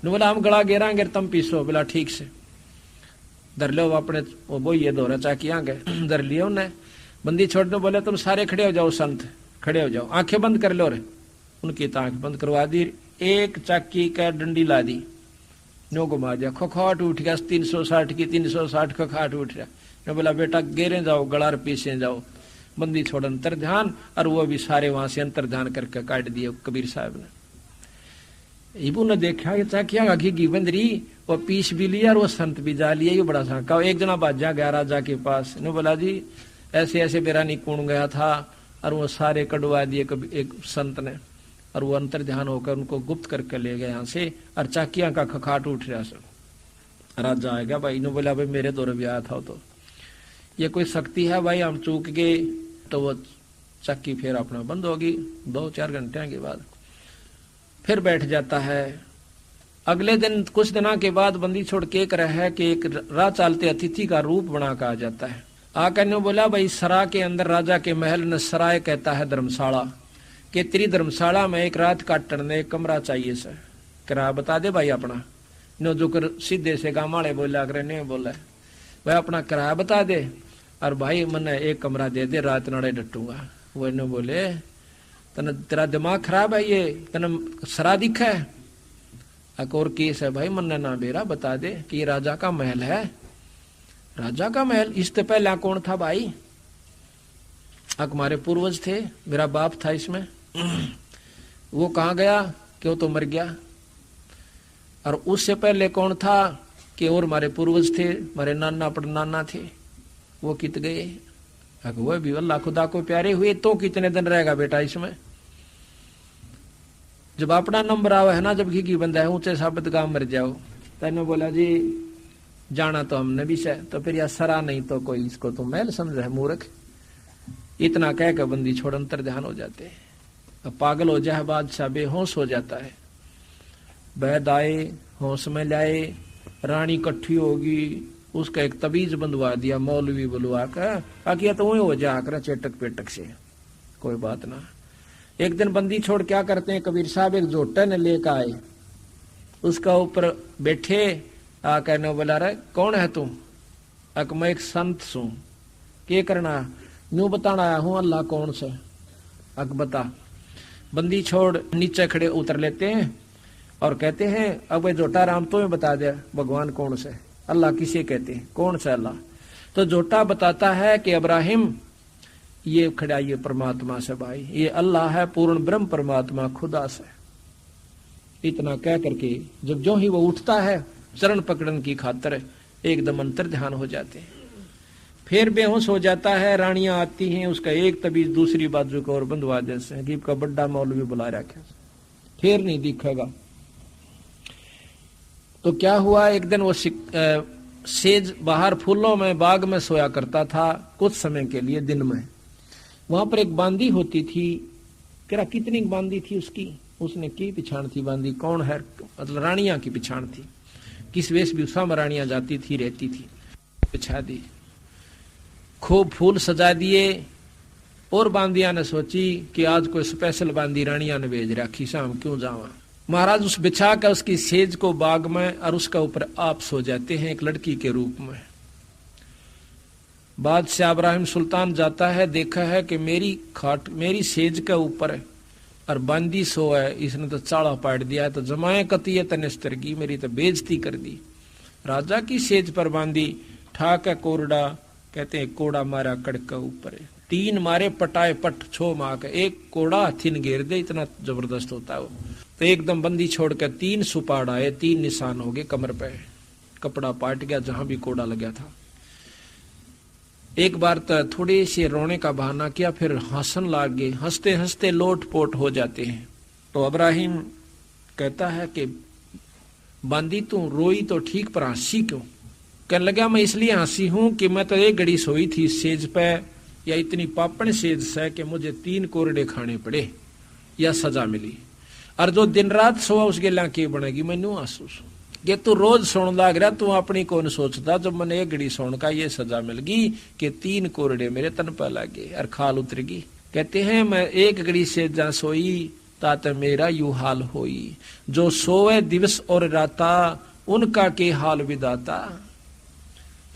ने बोला हम गला गिराएंगे तुम पीसो। बोला ठीक से धर लो अपने वो ये दोहरा चाकी आगे धर लिया उन्हें। बंदी छोड़ दो। बोले तुम सारे खड़े हो जाओ, संत खड़े हो जाओ, आंखें बंद कर लो रे। उनकी तो आंख बंद करवा दी। एक चाकी का डंडी ला दी, नो घुमा दिया, खखाट उठ गया 360 की 360 खखाट उठ गया। ने बोला बेटा गेरे जाओ, गड़ार पीछे जाओ। बंदी छोड़ अंतर ध्यान, और वो भी सारे वहां से अंतर ध्यान करके काट दिए कबीर साहब ने। इबू ने देखा ये चाकिया घी बंदरी, वो पीस भी लिया और वो संत भी जा लिया। ये बड़ा सांका। एक जना बाजा गया राजा के पास, ने बोला जी ऐसे ऐसे बेरानी कौन गया था, और वो सारे कड़वा दिए कभी एक संत ने, और वो अंतर ध्यान होकर उनको गुप्त करके ले गए यहाँ से, और चाकिया का खखाट उठ रहा सब। राजा आ गया भाई ने बोला भाई मेरे दौरे भी आया था, तो ये कोई शक्ति है भाई, हम चूक गए। तो वो चक्की फिर अपना बंद होगी। 2-4 घंटे के बाद फिर बैठ जाता है। अगले दिन कुछ दिनों के बाद बंदी छोड़ के एक रहा है कि एक राह चालते अतिथि का रूप बना कर आ जाता है। आकर ने बोला भाई सरा के अंदर राजा के महल न सराय कहता है धर्मशाला, के तेरी धर्मशाला में एक रात काटने ने एक कमरा चाहिए सर, किराया बता दे भाई अपना। नो जो कर सीधे से गाँव वाले बोला कर नहीं बोला भाई अपना किराया बता दे, और भाई मैंने एक कमरा दे दे, रात नड़े डटूंगा। वो इन्हों बोले तने तेरा दिमाग खराब है, ये तने सरा दिखा है? एक और केस है भाई, मन्ने ना बेरा बता दे कि ये राजा का महल है। राजा का महल? इससे पहले कौन था भाई? हमारे पूर्वज थे, मेरा बाप था इसमें। वो कहाँ गया कि वो तो मर गया। और उससे पहले कौन था कि और हमारे पूर्वज थे, हमारे नाना परनाना थे, वो कित गए। वो भी अल्लाह खुदा को प्यारे हुए तो कितने दिन रहेगा बेटा इसमें। जब अपना नंबर आवा है ना, जब घी बंदा है ऊंचे साबित गांव मर जाओ। तेने बोला जी जाना तो हमने भी से, तो फिर यार सरा नहीं तो कोई इसको तो महल समझ है मूर्ख। इतना कह कर बंदी छोड़ अंतर ध्यान हो जाते हैं। अब पागल हो जाए बादशाह, बेहोश हो जाता है। वैद आए, होश में लाए, रानी इकट्ठी होगी, उसका एक तबीज बंधवा दिया मौलवी बुलवा कर, आकिया तो वही हो जा कर चेटक पेटक से, कोई बात ना। एक दिन बंदी छोड़ क्या करते हैं, कबीर साहब एक जोटा ने लेकर आए, उसका ऊपर बैठे, आकर ने बोला रहे कौन है तू? अक मैं एक संत सू, के करना? न्यू बताना आया हूं अल्लाह कौन से। अक बता। बंदी छोड़ नीचे खड़े उतर लेते हैं और कहते हैं अब जोटा राम तो बता दे भगवान कौन से, अल्लाह किसे कहते हैं, कौन सा अल्लाह? तो जोटा बताता है कि इब्राहिम ये खड़ा ये परमात्मा से भाई, ये अल्लाह है पूर्ण ब्रह्म परमात्मा खुदा से। इतना कह करके जब जो ही वो उठता है चरण पकड़न की खातर एकदम अंतर ध्यान हो जाते हैं। फिर बेहोश हो जाता है, रानियां आती हैं, उसका एक तबीज दूसरी बाजू को और बंधवा देते हैं। गीब का बड्डा मौलवी बुला रखा, फिर नहीं दिखेगा। तो क्या हुआ, एक दिन वो सेज बाहर फूलों में बाग में सोया करता था कुछ समय के लिए दिन में। वहां पर एक बांदी होती थी, तेरा कितनी बांदी थी उसकी, उसने की पिछाण थी बांदी, कौन है मतलब रानियां की पिछाण थी, किस वेशभूषा में रानियां जाती थी रहती थी, बिछा दी, खूब फूल सजा दिए। और बांदिया ने सोची कि आज कोई स्पेशल बांदी रानिया ने भेज रखी, शाम क्यों जावा। महाराज उस बिछा कर उसकी सेज को बाग में और उसका ऊपर आप सो जाते हैं एक लड़की के रूप में। बादशाह इब्राहिम सुल्तान जाता है, देखा है कि मेरी खाट मेरी सेज के ऊपर है और बांदी सो है, इसने तो चाड़ा पाट दिया है, तो जमाए कतिये तनिस्तर की, मेरी तो बेइज्जती कर दी। राजा की सेज पर बांदी, ठाक है कोरडा, कहते हैं कोड़ा मारा कड़का ऊपर है, 3 मारे पटाए पट छो माँ का, एक कोड़ा हथी ने घेर दे, इतना जबरदस्त होता है वो। तो एकदम बंदी छोड़कर 3 सुपाड़ आए, 3 निशान हो गए कमर पे, कपड़ा पाट गया जहां भी कोड़ा लगा था। एक बार तो थोड़ी सी रोने का बहाना किया, फिर हंसन लाग गए, हंसते हंसते लोट पोट हो जाते हैं। तो इब्राहिम कहता है कि बांदी तू रोई तो ठीक पर हंसी क्यों? कहने लगा मैं इसलिए हंसी हूं कि मैं तो एक घड़ी सोई थी सेज पे, या इतनी पापण सेज से कि मुझे 3 कोरडे खाने पड़े या सजा मिली, और जो दिन रात सोआ उसके ला के बनेगी। मैनू आंसू ये तू रोज सोन लाग रहा, तू अपनी कौन सोचता जब मैंने एक घड़ी सोन का ये सजा मिल गई कि 3 कोरडे मेरे तन पर लगे और खाल उतरगी। कहते हैं मैं एक घड़ी से जा सोई ताते मेरा यू हाल होई, जो सोए दिवस और राता उनका के हाल विदाता।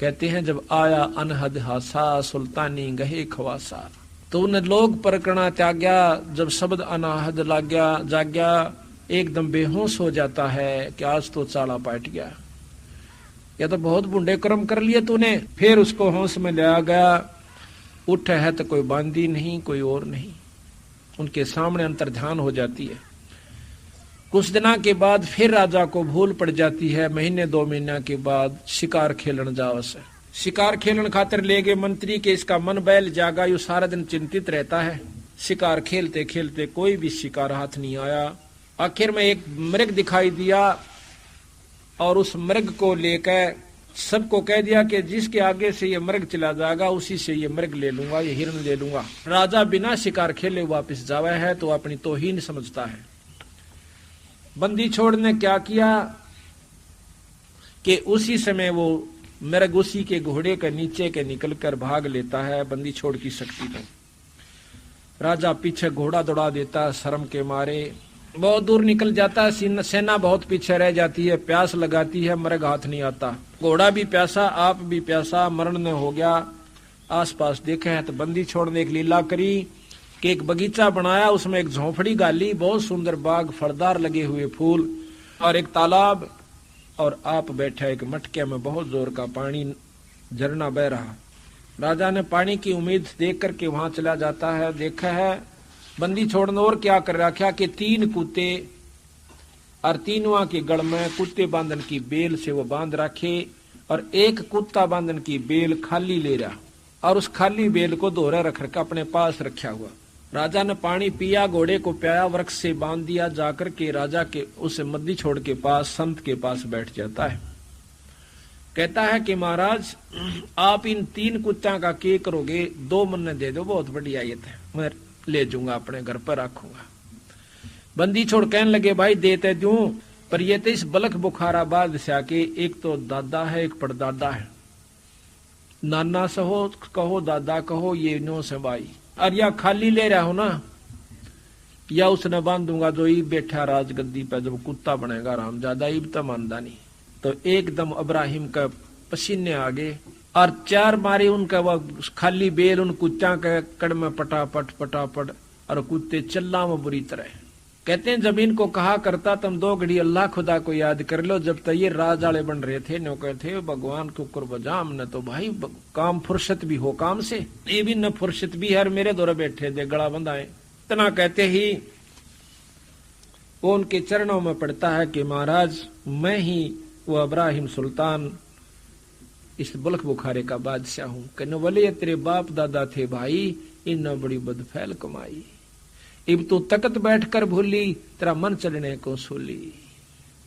कहते हैं जब आया अनहद हासा सुल्तानी गहे खवासा, तो उन लोग परकना त्याग्या, जब शब्द अनाहद लाग्या जाग्या, एकदम बेहोश हो जाता है कि आज तो चाला पाट गया, या तो बहुत बुंडे कर्म कर लिए तूने। फिर उसको होश में लिया गया, उठ है तो कोई बांदी नहीं, कोई और नहीं, उनके सामने अंतर्ध्यान हो जाती है। कुछ दिनों के बाद फिर राजा को भूल पड़ जाती है। महीने 2 महीने के बाद शिकार खेलन जावस है। शिकार खेलन खातिर ले गए मंत्री के, इसका मन बैल जागा, यू सारा दिन चिंतित रहता है। शिकार खेलते खेलते कोई भी शिकार हाथ नहीं आया। आखिर में एक मृग दिखाई दिया और उस मृग को लेकर सबको कह दिया कि जिसके आगे से ये मृग चला जाएगा उसी से ये मृग ले लूंगा, ये हिरण ले लूंगा। राजा बिना शिकार खेले वापस जावा है तो अपनी तौहीन समझता है। बंदी छोड़ ने क्या किया कि उसी समय वो मृग उसी के घोड़े के नीचे के निकलकर भाग लेता है। बंदी छोड़ की शक्ति में राजा पीछे घोड़ा दौड़ा देता, शर्म के मारे बहुत दूर निकल जाता है। सेना बहुत पीछे रह जाती है, प्यास लगाती है, मृग हाथ नहीं आता। घोड़ा भी प्यासा, आप भी प्यासा, मरण ने हो गया। आसपास देखे हैं तो बंदी छोड़ने एक लीला करी कि एक बगीचा बनाया, उसमें एक झोंपड़ी गाली, बहुत सुंदर बाग, फलदार लगे हुए फूल और एक तालाब, और आप बैठे एक मटके में बहुत जोर का पानी झरना बह रहा। राजा ने पानी की उम्मीद देख करके वहां चला जाता है। देखा है बंदी छोड़ने और क्या कर रखा कि 3 कुत्ते और तीनों के गड़ में कुत्ते बांधन की बेल से वो बांध रखे, और एक कुत्ता बांधन की बेल खाली ले रहा, और उस खाली बेल को दोहरा रख रखा अपने पास रखा हुआ। राजा ने पानी पिया, घोड़े को प्याया, वृक्ष से बांध दिया। जाकर के राजा के उस बंदी छोड़ के पास, संत के पास बैठ जाता है। कहता है कि महाराज आप इन 3 कुत्तों का क्या करोगे? 2 मन ने दे दो, बहुत बढ़िया ये थे, मैं ले जाऊंगा अपने घर पर रखूंगा। बंदी छोड़ कहने लगे भाई देते दूं, पर ये तो इस बलख बुखारा बादशाह के एक तो दादा है, एक परदादा है। नाना सहो कहो, दादा कहो, ये नो से भाई, और या खाली ले रहा हो ना, या उसने बांधूंगा जो ई बैठा राजगद्दी पे, जब कुत्ता बनेगा रामजादा, ईब तो मानदा नहीं। तो एकदम इब्राहिम का पसीने आ गए और 4 मारे उनका वो खाली बेल उन कुत्ता के कड़ में पटापट पटापट, और कुत्ते चिल्ला में बुरी तरह। कहते हैं जब इनको कहा करता तुम 2 घड़ी अल्लाह खुदा को याद कर लो, जब तक ये राज वाले बन रहे थे नो कहते भगवान को कुर्बजा, हमने तो भाई काम फुर्सत भी हो काम से, ये भी न फुर्सत भी है, मेरे दौरे बैठे दे गला बंधाए। इतना कहते ही वो उनके चरणों में पड़ता है कि महाराज मैं ही वो इब्राहिम सुल्तान इस बलख बुखारे का बादशाह हूं। कहने वाले तेरे बाप दादा थे भाई, इन बड़ी बदफैल कमाई, इब तो तकत बैठकर भूली, तेरा मन चलने को सूली।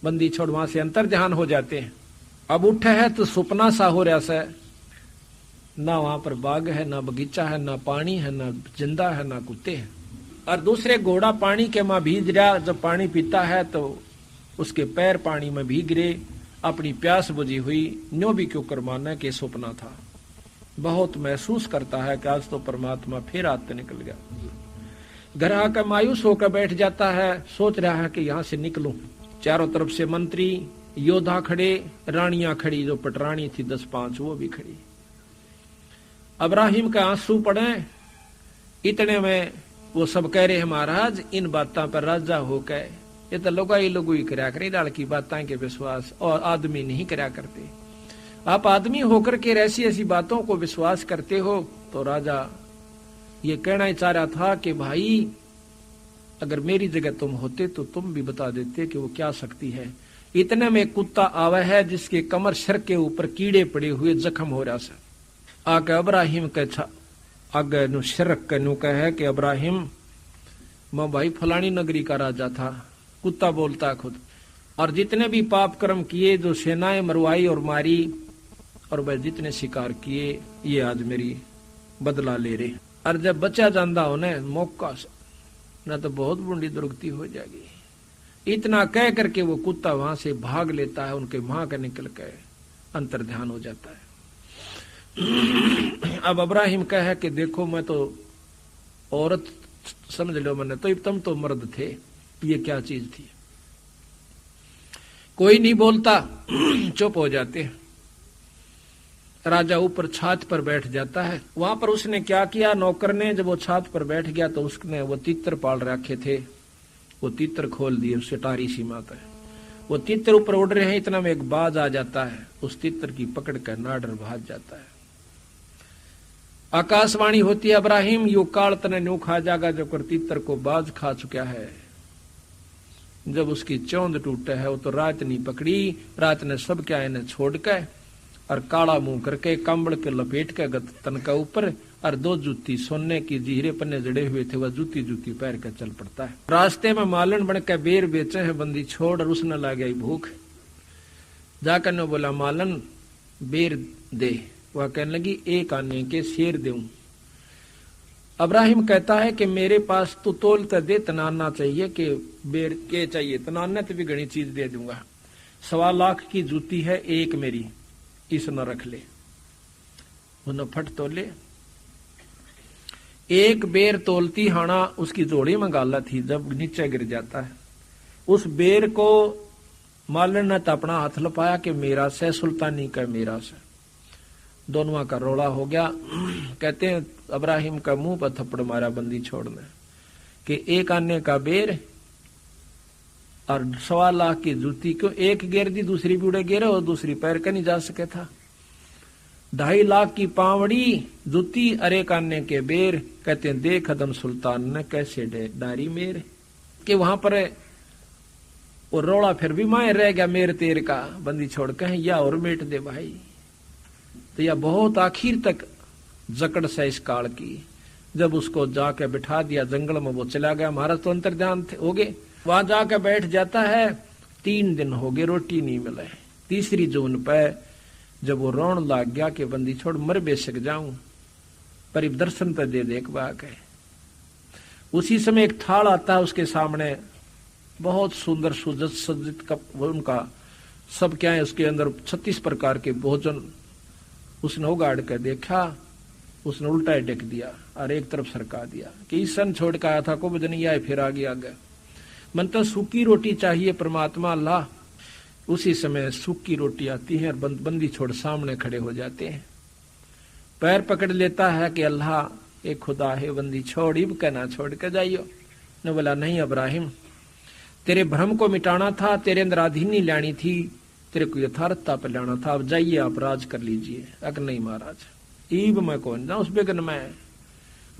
बंदी छोड़ वहां से अंतर ध्यान हो जाते हैं। अब उठे है तो सुपना सा हो रहा है, ना वहां पर बाग है, ना बगीचा है, ना पानी है, ना जिंदा है, ना कुत्ते हैं। और दूसरे घोड़ा पानी के मां भीज रहा, जब पानी पीता है तो उसके पैर पानी में भीग रहे, अपनी प्यास बुझी हुई। न्यो भी क्यों कर माना कि सपना था, बहुत महसूस करता है कि आज तो परमात्मा फिर हाथ निकल गया। घर आकर मायूस होकर बैठ जाता है, सोच रहा है कि यहां से निकलूं। चारों तरफ से मंत्री योद्धा खड़े, रानियां खड़ी, जो पटरानी थी 10-5 वो भी खड़ी। इब्राहिम का आंसू पड़े, इतने में वो सब कह रहे हैं महाराज इन बातों पर राजा होकर ये तो लोग ही करया करे, डाल की बातें के विश्वास, और आदमी नहीं करया करते। आप आदमी होकर के ऐसी ऐसी बातों को विश्वास करते हो। तो राजा ये कहना ही चाह रहा था कि भाई अगर मेरी जगह तुम होते तो तुम भी बता देते कि वो क्या शक्ति है। इतने में कुत्ता आवा है जिसके कमर सर के ऊपर कीड़े पड़े हुए जख्म हो रहा सा। आके इब्राहिम के आगे नु शरक के नु कहे कि इब्राहिम मैं भाई फलानी नगरी का राजा था। कुत्ता बोलता खुद, और जितने भी पाप कर्म किए, जो सेनाएं मरवाई और मारी, और वह जितने शिकार किए, ये आज मेरी बदला ले रहे। और जब बचा जाता हो न मौका न तो बहुत बुरी दुर्गति हो जाएगी। इतना कह करके वो कुत्ता वहां से भाग लेता है, उनके मां का निकल के अंतर ध्यान हो जाता है। अब इब्राहिम कहे कि देखो मैं तो औरत समझ लो मैंने, तो तुम तो मर्द थे, ये क्या चीज थी। कोई नहीं बोलता, चुप हो जाते हैं। राजा ऊपर छात पर बैठ जाता है। वहां पर उसने क्या किया, नौकर ने जब वो छात पर बैठ गया तो उसने वो तीतर पाल रखे थे, वो तीतर खोल दिए उससे टारी सीमा तक। वो तीतर ऊपर उड़ रहे हैं, इतना में एक बाज आ जाता है, उस तीतर की पकड़ कर नाडर भाग जाता है। आकाशवाणी होती है, अब्राहिम यू काल तने न्यू खा जागा जो कर तीतर को बाज खा चुका है। जब उसकी चौंध टूटे है, वो तो रात नहीं पकड़ी, रात ने सब क्या इन्हें छोड़ के और काला मुंह करके कंबल के लपेट के तन का ऊपर और 2 जूती सोने की जीरे पन्ने जड़े हुए थे, वह जूती जूती पैर कर चल पड़ता है। रास्ते में मालन बन के बेर बेचे है बंदी छोड़, और उसने लग गई भूख। जाकर ने बोला मालन बेर दे। वह कहने लगी 1 आने के शेर दूं। अब्राहिम कहता है कि मेरे पास तो तोल तो दे, तनाना चाहिए कि बेर के चाहिए, तनाना तो भी घनी चीज दे दूंगा। 1.25 लाख की जूती है, 1 मेरी, इस न रख ले। उन्हें फट तोले, 1 बेर तोलती हाना उसकी जोड़ी में गाला थी। जब नीचे गिर जाता है उस बेर को मालन ने तो अपना हाथ लपाया कि मेरा से, सुल्तानी का मेरा से। दोनों का रोड़ा हो गया। कहते हैं अब्राहिम का मुंह पर थप्पड़ मारा बंदी छोड़ने कि 1 आने का बेर और 1.25 लाख की जूती, क्यों 1 गेर दी, दूसरी भी उड़े गेरे और दूसरी पैर का नहीं जा सके था। 2.5 लाख की पावड़ी जूती और 1 आने के बेर। कहते हैं देख अदम सुल्तान ने कैसे डारी मेर के वहां पर वो रोड़ा फिर भी माए रह गया मेर तेर का। बंदी छोड़ के या और मेट दे भाई। तो यह बहुत आखिर तक जकड़ से इस काल की। जब उसको जाके बिठा दिया जंगल में, वो चला गया। महाराज तो अंतर्ध्यान हो गए, वहां जाके बैठ जाता है। 3 दिन हो गए, रोटी नहीं मिले। 3री जून पे जब वो रोन लाग गया कि बंदी छोड़ मर बेशक जाऊं, पर दर्शन पे दे देख बाक है। उसी समय एक थाल आता है उसके सामने, बहुत सुंदर सुजत सज्जित का उनका सब क्या है, उसके अंदर 36 प्रकार के भोजन। उसने उगाड़ कर देखा, उसने उल्टा टेक दिया और एक तरफ सरका दिया कि ईसन छोड़ के आया था को बज नहीं आए, फिर आगे आ गया। मन तो सूखी रोटी चाहिए परमात्मा अल्लाह। उसी समय सूखी रोटी आती है और बंदी छोड़ सामने खड़े हो जाते हैं। पैर पकड़ लेता है कि अल्लाह एक खुदा है, बंदी छोड़ इब कहना छोड़ के जाइयो। ने बोला नहीं अब्राहिम, तेरे भ्रम को मिटाना था, तेरे अंदर आधीनी लानी थी, तेरे को यथार्थता पर लाना था। अब जाइए आप राज कर लीजिए। अगर नहीं महाराज, ईब मैं कौन ना उस बेगन में,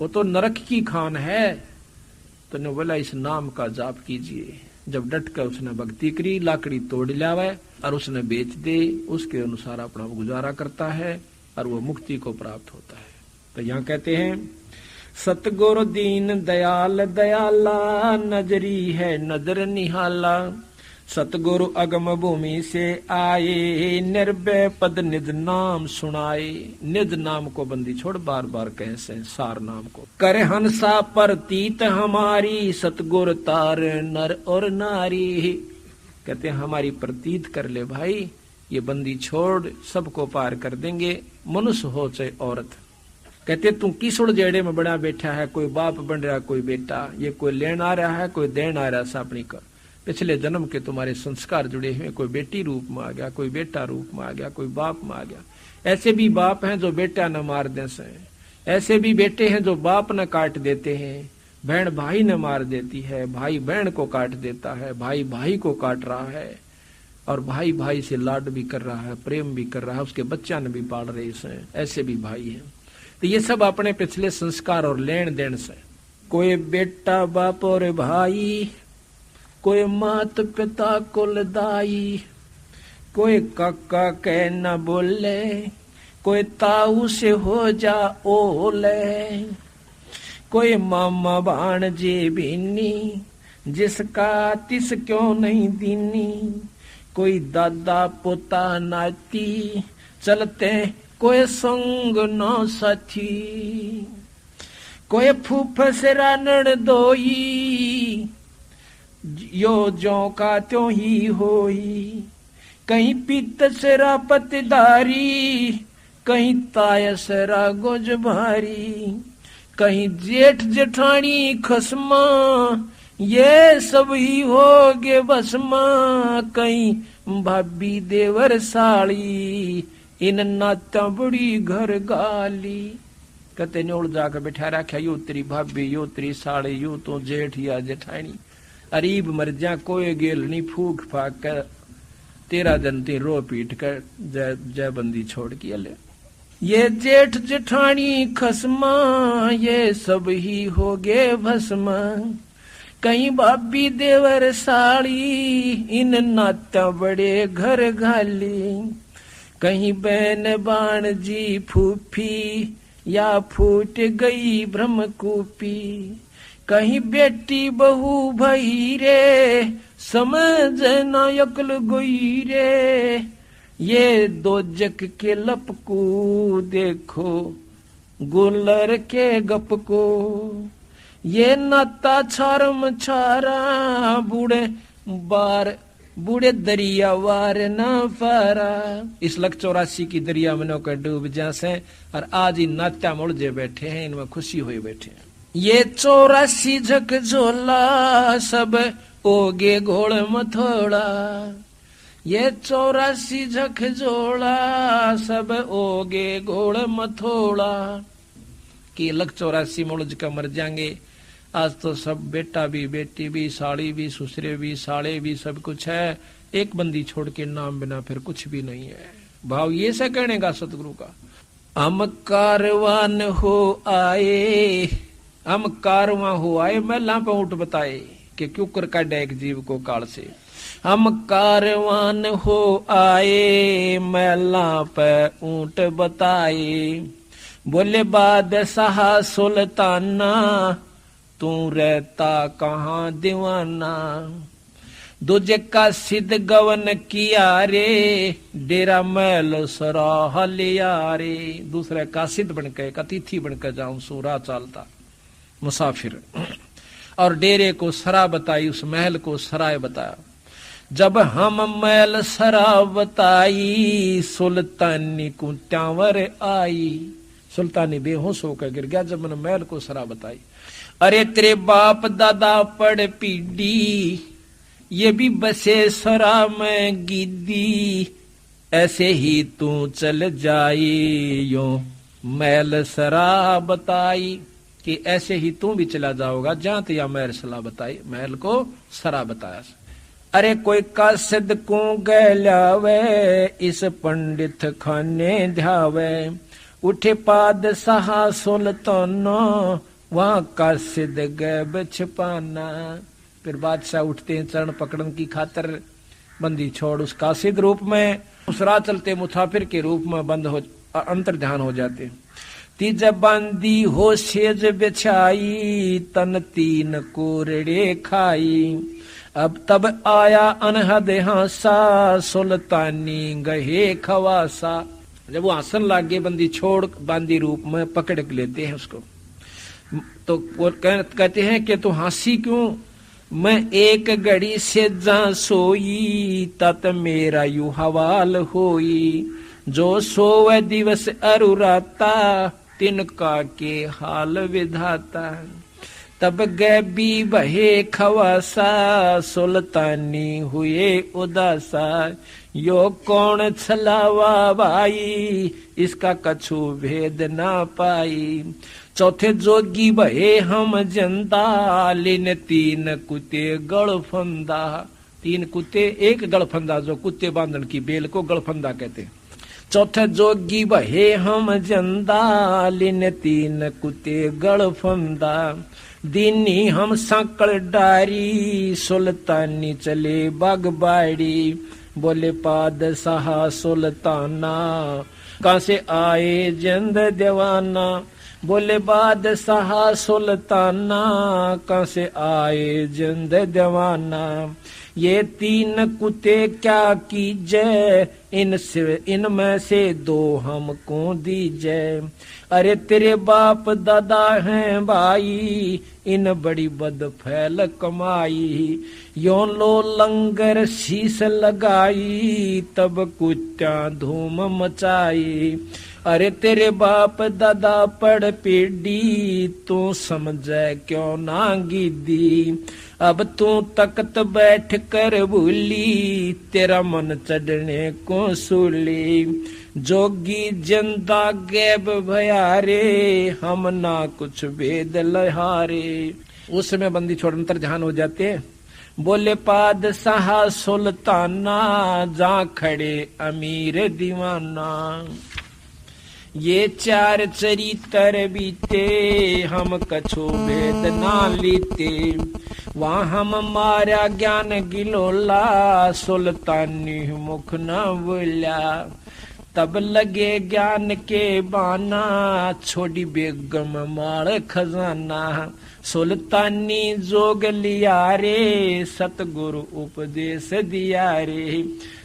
वो तो नरक की खान है। तो ने बोला इस नाम का जाप कीजिए। जब डट कर उसने भक्ति करी, लाकड़ी तोड़ लावे और उसने बेच दे, उसके अनुसार अपना गुजारा करता है और वो मुक्ति को प्राप्त होता है। तो यहाँ कहते हैं सतगुरु दीन दयाल दयाला, नजरी है नजर निहाला। सतगुरु अगम भूमि से आए, निर्भय पद निज नाम सुनाए। निज नाम को बंदी छोड़ बार बार कहे संसार नाम को। करे हंसा प्रतीत हमारी, सतगुरु तार नर और नारी। कहते हैं हमारी प्रतीत कर ले भाई, ये बंदी छोड़ सबको पार कर देंगे, मनुष्य हो चाहे औरत। कहते तू किस उड़जेड़े में बड़ा बैठा है, कोई बाप बन रहा कोई बेटा, ये कोई लेन आ रहा है कोई देन आ रहा है। अपनी का पिछले जन्म के तुम्हारे संस्कार जुड़े हुए, कोई बेटी रूप में आ गया, कोई बेटा रूप में आ गया, कोई बाप में आ गया। ऐसे भी बाप हैं जो बेटा न मार दे से, ऐसे भी बेटे हैं जो बाप न काट देते हैं, बहन भाई न मार देती है, भाई बहन को काट देता है, भाई भाई को काट रहा है, और भाई भाई से लाड भी कर रहा है, प्रेम भी कर रहा है, उसके बच्चा ने भी पाल रहे से। ऐसे भी भाई हैं। तो ये सब अपने पिछले संस्कार और लेन देन से। कोई बेटा बाप और भाई, कोई मात पिता कुल दाई, कोई काका कह न बोले, कोई ताऊ से हो जा ओले, कोई मामा भाणजे बीनी, जिसका तिस क्यों नहीं दीनी, कोई दादा पोता नाती, चलते कोई संग न साथी, कोई फूफस रानड़ दोई, यो जो का त्यों ही होई, कहीं पीत सरा पतदारी, कहीं ताय सरा गोज भारी, कहीं जेठ जेठानी खसमा, ये सब ही हो गे बसमा, कहीं भाभी देवर साड़ी, इन नाता बड़ी घर गाली। कहते न्योड़ जाकर बैठा रखा, यो तेरी भाभी, यो तेरी साड़ी, यो तो जेठ या जेठानी। अरीब मर जा कोई गेल नहीं फूक फाक कर 13 दिन ती रो पीट कर जय जय बंदी छोड़ के ले। ये जेठ जेठानी खसमा ये सब ही हो गे भस्मा, कहीं भाभी देवर साड़ी इन नाता बड़े घर घाली, कहीं बहन बाण जी फूफी या फूट गई ब्रह्मकूपी, कहीं बेटी बहू भई रे समझ न अकल गोई रे, ये दो जग के लपकू देखो गुलर के गप को, ये नाता छारम छारा बूढ़े बार बूढ़े दरिया वार न पारा। इस लख 84 की दरिया में नौकर डूब जासे और आज ही नात्या मुड़जे बैठे हैं, इनमें खुशी हुई बैठे हैं। ये 84 झक झोला सब ओगे घोड़ मथोड़ा, ये 84 झक झोला सब ओगे घोड़ मथोड़ा। कि लख 84 मुड़ज का मर जाएंगे, आज तो सब बेटा भी बेटी भी साड़ी भी ससुरे भी साले भी सब कुछ है, एक बंदी छोड़ के नाम बिना फिर कुछ भी नहीं है। भाव ये से कहने का सतगुरु का, हम कारवान हो आए, हम कारवां हो आए महला पे ऊँट बताए कि क्यों कर काटे एक जीव को काल से। हम कारवान हो आए महला पे ऊँट बताए, बोले बादशाह सुल्ताना तू रहता कहाँ दीवाना, दूजे का सिद्ध गवन किया रे डेरा मैल सराह लिया रे। दूसरे का सिद्ध बनकर एक अतिथि बनकर जाऊं सूरा चालता मुसाफिर, और डेरे को सरा बताई उस महल को सराय बताया। जब हम महल सरा बताई सुल्तानी को त्यावर आई, सुल्तानी बेहोश होकर गिर गया जब मैंने महल को सरा बताई। अरे तेरे बाप दादा पड़ पीडी ये भी बसे सरा में गिद्दी, ऐसे ही तू चल जाई यो मैल सरा बताई, कि ऐसे ही तू भी चला जाओगा जहां तो या महल सरा बताई, महल को सरा बताया। अरे कोई कासिद को गैलावे इस पंडित खाने ध्यावे, उठे पादशाह सुल्ताना वहां कासिद गैब छिपाना। फिर बादशाह उठते हैं चरण पकड़न की खातर, बंदी छोड़ उस कासिद रूप में उस राह चलते मुसाफिर के रूप में बंद हो अंतर ध्यान हो जाते। तीज बंदी हो सेज बिछाई तन 3 कोरड़े खाई, अब तब आया अनहद हासा सुल्तानी गहे खवासा। जब वो आसन लागे बंदी छोड़ बांदी रूप में पकड़ लेते हैं उसको, तो वो कहते हैं कि तू हंसी क्यों, मैं एक घड़ी से जा सोई तत मेरा यू हवाल होई, जो सोवे दिवस अरुराता तिनका के हाल विधाता। तब गैबी बहे खवासा सुल्तानी हुए उदासा, यो कौन छलावा भाई इसका कछु भेद ना पाई। चौथे जोगी बहे हम जनता लिन 3 कुत्ते गड़फंदा, 3 कुत्ते एक गड़फंदा, जो कुत्ते बांधन की बेल को गड़फंदा कहते हैं। चौथे जोगी बहे हम जनता लिन 3 कुत्ते गड़फंदा, दीनी हम सांकड़ डारी सुल्तानी चले बागबाड़ी। बोले पादशाह सुल्ताना कहाँ से आए जिंद दीवाना, बोले बादशाह सुल्ताना कहाँ से आए जिंद दीवाना। ये 3 कुत्ते क्या कीजिए इनमें से 2 हमको दीजिए। अरे तेरे बाप दादा हैं भाई इन बड़ी बद फैल कमाई, यो लो लंगर शीश लगाई तब कुत्ता धूम मचाई। अरे तेरे बाप दादा पड़ पीड़ी तू समझे क्यों ना गिद्दी, अब तू तख्त बैठ कर भूली तेरा मन चढ़ने को सूली। जोगी जिंदा गैब भयारे हम ना कुछ भेद लहारे। उस समय बंदी छोड़ अंतर ध्यान हो जाते हैं, बोले पादशाह सुल्ताना जा खड़े अमीर दीवाना। ये चार चरित्र बीते हम कछु भेद ना लीते। वहाँ हम मारा ज्ञान गिलोला सुल्तानी मुख न बोला। तब लगे ज्ञान के बाना छोड़ी बेगम मार खजाना। सुल्तानी जोग लिया रे सतगुरु उपदेश दिया रे।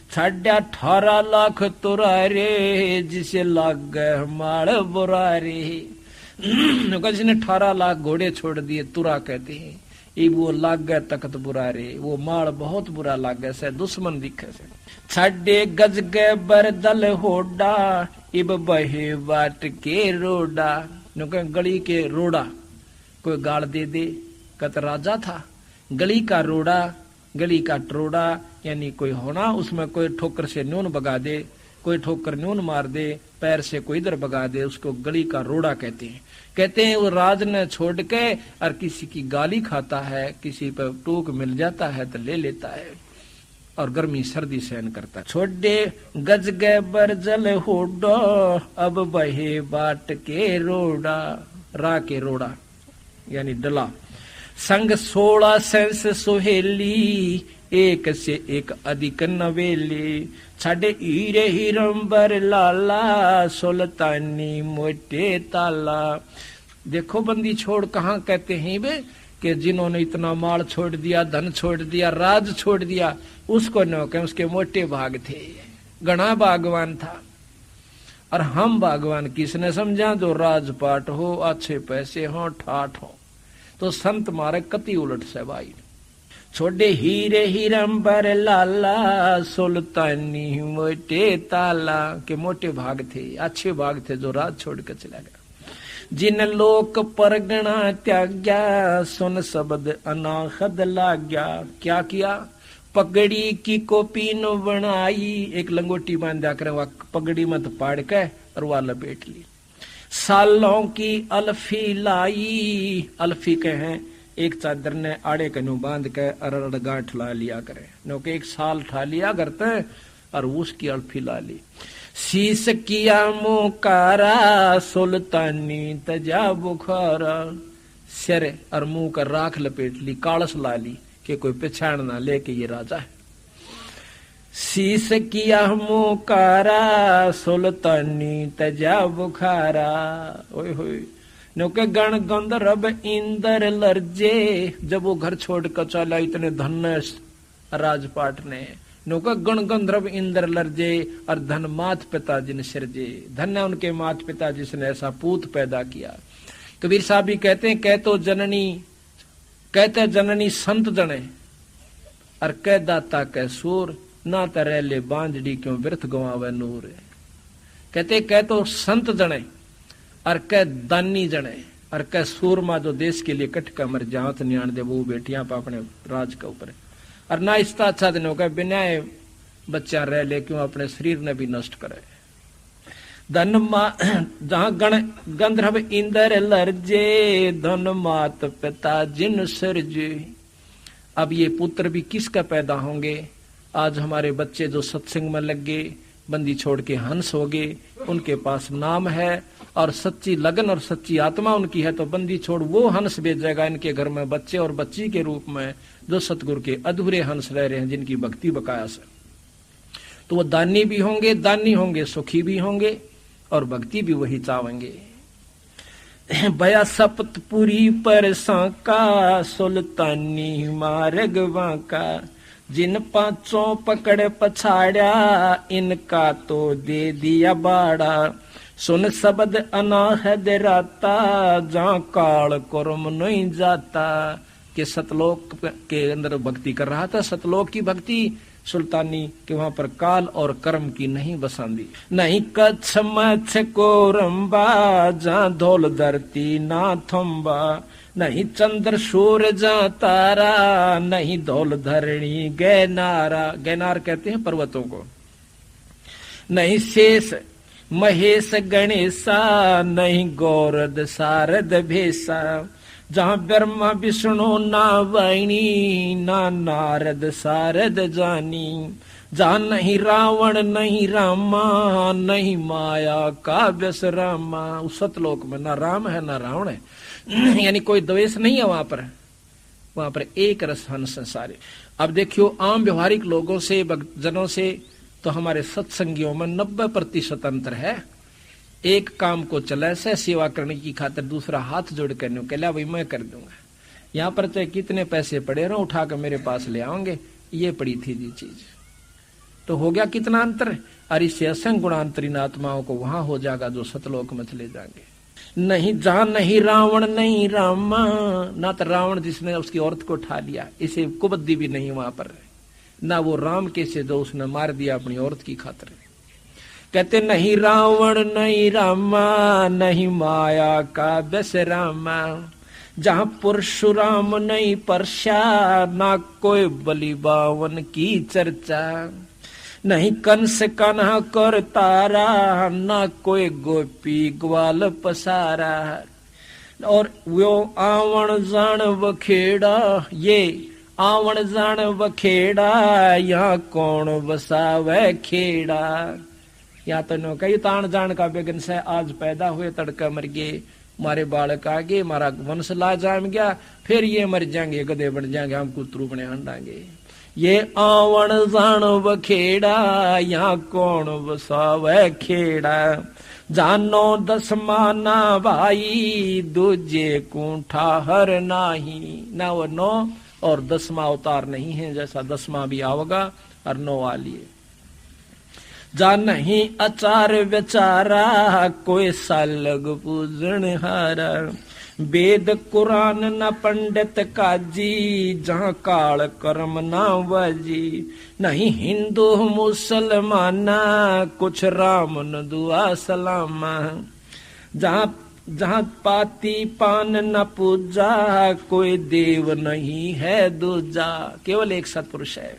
18.5 लाख तुरा रे जिसे लग गए माड़ बुरा रे। जिसने 18 लाख घोड़े छोड़ दिए तुरा कहते हैं। ये वो लाग गए तख्त बुरा रे, वो माड़ बहुत बुरा लाग गए से दुश्मन दिखे से। छड़े गज गए बरदल होडा इब बहे बाट के रोडा। गली के रोडा कोई गाड़ दे दे कत राजा था। गली का रोडा गली का टरोडा यानी कोई होना उसमें कोई ठोकर से न्यून बगा दे, कोई ठोकर न्यून मार दे, पैर से कोई इधर बगा दे, उसको गली का रोड़ा कहते हैं। कहते हैं वो राज ने छोड़ के और किसी की गाली खाता है, किसी पर टोक मिल जाता है तो ले लेता है और गर्मी सर्दी सहन करता है। छोड़े गज गए बरजल होडो अब बहे बाट के रोड़ा। रा के रोड़ा यानी डला। संग 16 सेंस सुहेली एक से एक अधिक नवेली। छड़े हीरे हिरंबर लाला सुल्तानी मोटे ताला। देखो बंदी छोड़ कहाँ कहते हैं वे कि जिन्होंने इतना माल छोड़ दिया, धन छोड़ दिया, राज छोड़ दिया, उसको न कहें उसके मोटे भाग थे। घना भागवान था। और हम भागवान किसने समझा? जो राजपाट हो, अच्छे पैसे हो, ठाठ हो। तो संत मारे कति उलट से भाई। छोड़े हीरे हिरंबर लाला सुल्तानी मोटे ताला के मोटे भाग थे, अच्छे भाग थे जो राज छोड़ कर चला गया। जिन लोक परगना त्याग्या सुन शब्द अनाहद लाग्या। क्या किया? पगड़ी की कोपी नो बनाई। एक लंगोटी बांधा कर पगड़ी मत पाड़ के और वह लपेट ली। सालों की अल्फी लाई। अल्फी के हैं एक चादर ने आड़े कनु बांध के अरड़ गांठ ला लिया करे, नो के एक साल ठा लिया करते हैं और उसकी अल्फी ला ली। शीश किया मुकारा सुल्तानी तजा बुखारा। सिर और मुंह का राख लपेट ली, कालस ला ली कि कोई पहचान ना ले कि ये राजा है। शीश किया मुकारा सुल्तानी तजा बुखारा। ओए होए नौके गण गंधर्व इंदर लर्जे। जब वो घर छोड़ कर चला इतने धन्य राजपाट ने। नौका गण गंधर्व इंदर लर्जे और धन मात पिता जिन सिरजे। धन्य उनके मात पिता जिसने ऐसा पूत पैदा किया। कबीर साहब भी कहते हैं कहते जननी संत जने और कह दाता कह सूर ना तरह ले बांझड़ी क्यों व्यर्थ गवावे नूर। कहते कह तो संत जने और कह दानी जने और कह सूरमा जो देश के लिए कट का मर जात न्याण दे वो बेटियां अपने राज के ऊपर। और ना इसका अच्छा दिन होगा बिना बच्चा रह ले क्यों अपने शरीर ने भी नष्ट करे। धन जहां गण गंधर्व इंदर लर्जे धन मात पिता जिन सरजे। अब ये पुत्र भी किसका पैदा होंगे? आज हमारे बच्चे जो सत्संग में लग गए, बंदी छोड़ के हंस हो गए, उनके पास नाम है और सच्ची लगन और सच्ची आत्मा उनकी है, तो बंदी छोड़ वो हंस भेजेगा इनके घर में बच्चे और बच्ची के रूप में जो सतगुरु के अधूरे हंस रह रहे हैं, जिनकी भक्ति बकाया से। तो वो दानी भी होंगे, सुखी भी होंगे और भक्ति भी वही चाहेंगे। बया सप्तपुरी पर सांका सुल्तानी मार्ग वांका। जिन पांचों पकड़ पछाड़ा इनका तो दे दिया बाड़ा। सुन शब्द अनाहद राता जहाँ काल कर्म नहीं जाता। के सतलोक के अंदर भक्ति कर रहा था, सतलोक की भक्ति सुल्तानी के वहां पर काल और कर्म की नहीं बसांदी। नहीं कच्छ मच्छ को रंबा जहाँ धौल धरती ना थम्बा। नहीं चंद्र सूर्य जहाँ तारा नहीं धौल धरणी गैनारा। गैनार कहते हैं पर्वतों को। नहीं शेष महेश गणेशा नहीं गौरद सारद भेसा। जहां ब्रह्मा विष्णु ना वाणी ना नारद सारद जानी, जहां नहीं रावण नहीं रामा नहीं माया का व्यस रामा। उस सतलोक में ना राम है ना रावण है, यानी कोई द्वेष नहीं है वहां पर एक रस हंस संसारी। अब देखियो आम व्यवहारिक लोगों से जनों से तो हमारे सत्संगियों में 90% अंतर है। एक काम को चले से सेवा करने की खातिर दूसरा हाथ जोड़ करने के लिए भाई मैं कर दूंगा, यहाँ पर चाहे कितने पैसे पड़े रहो उठा कर मेरे पास ले आओगे, ये पड़ी थी जी चीज। तो हो गया कितना अंतर। और इससे असंग गुणांतरीन आत्माओं को वहां हो जाएगा जो सतलोक में चले जाएंगे। नहीं जहां नहीं रावण नहीं रामा, ना तो रावण जिसने उसकी औरत को उठा लिया, इसे कुबद्दी भी नहीं वहां पर, ना वो राम के से जो उसने मार दिया अपनी औरत की खातिर। कहते नहीं रावण नहीं रामा नहीं माया का व्यस रामा, जहां परशुराम नहीं परशा ना कोई बलि बावन की चर्चा, नहीं कंस कान्हा कर तारा ना कोई गोपी ग्वाल पसारा, और वो आवण जान वखेड़ा, ये आवण जान वखेड़ा यहाँ कौन बसावे खेड़ा। या तो नो कई तान जान का बेगन से आज पैदा हुए तड़का मर गए, मारे बालक आगे मारा वंश ला जाम गया, फिर ये मर जाएंगे गधे बन जाएंगे, हम कुतरू बने हंडांगे। ये आवण जान वखेड़ा यहाँ कौन बसावे खेड़ा, जानो दसमाना भाई दूजे कूठा हर नाही, ना वो 9 और 10वां अवतार नहीं है, जैसा 10वां भी आओगा और 9 वाली। जा नहीं अचार बेचारा कोई सालग पूजन हारा, वेद कुरान न पंडित काजी जहाँ काल कर्म ना बाजी, नहीं हिंदू मुसलमाना कुछ राम न दुआ सलामा, जहाँ पाती पान न पूजा कोई देव नहीं है दूजा, केवल एक सत्पुरुष है।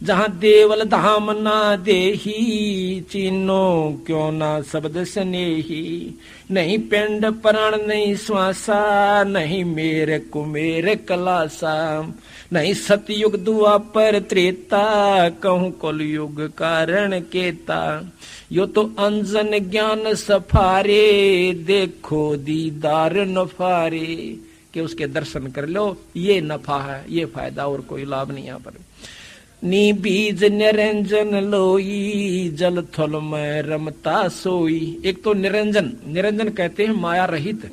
जहाँ देवल धाम ना देही चीनो क्यों ना शब्द स्नेही, नहीं पिंड प्राण नहीं श्वासा नहीं मेरे कुमेर कलासा, नहीं सतयुग द्वापर त्रेता कहूँ कलयुग कारण केता, यो तो अंजन ज्ञान सफारे देखो दीदार नफारे, कि उसके दर्शन कर लो, ये नफा है, ये फायदा, और कोई लाभ नहीं यहाँ पर। नी बीज निरंजन लोई जल थल में रमता सोई, एक तो निरंजन, निरंजन कहते हैं माया रहित,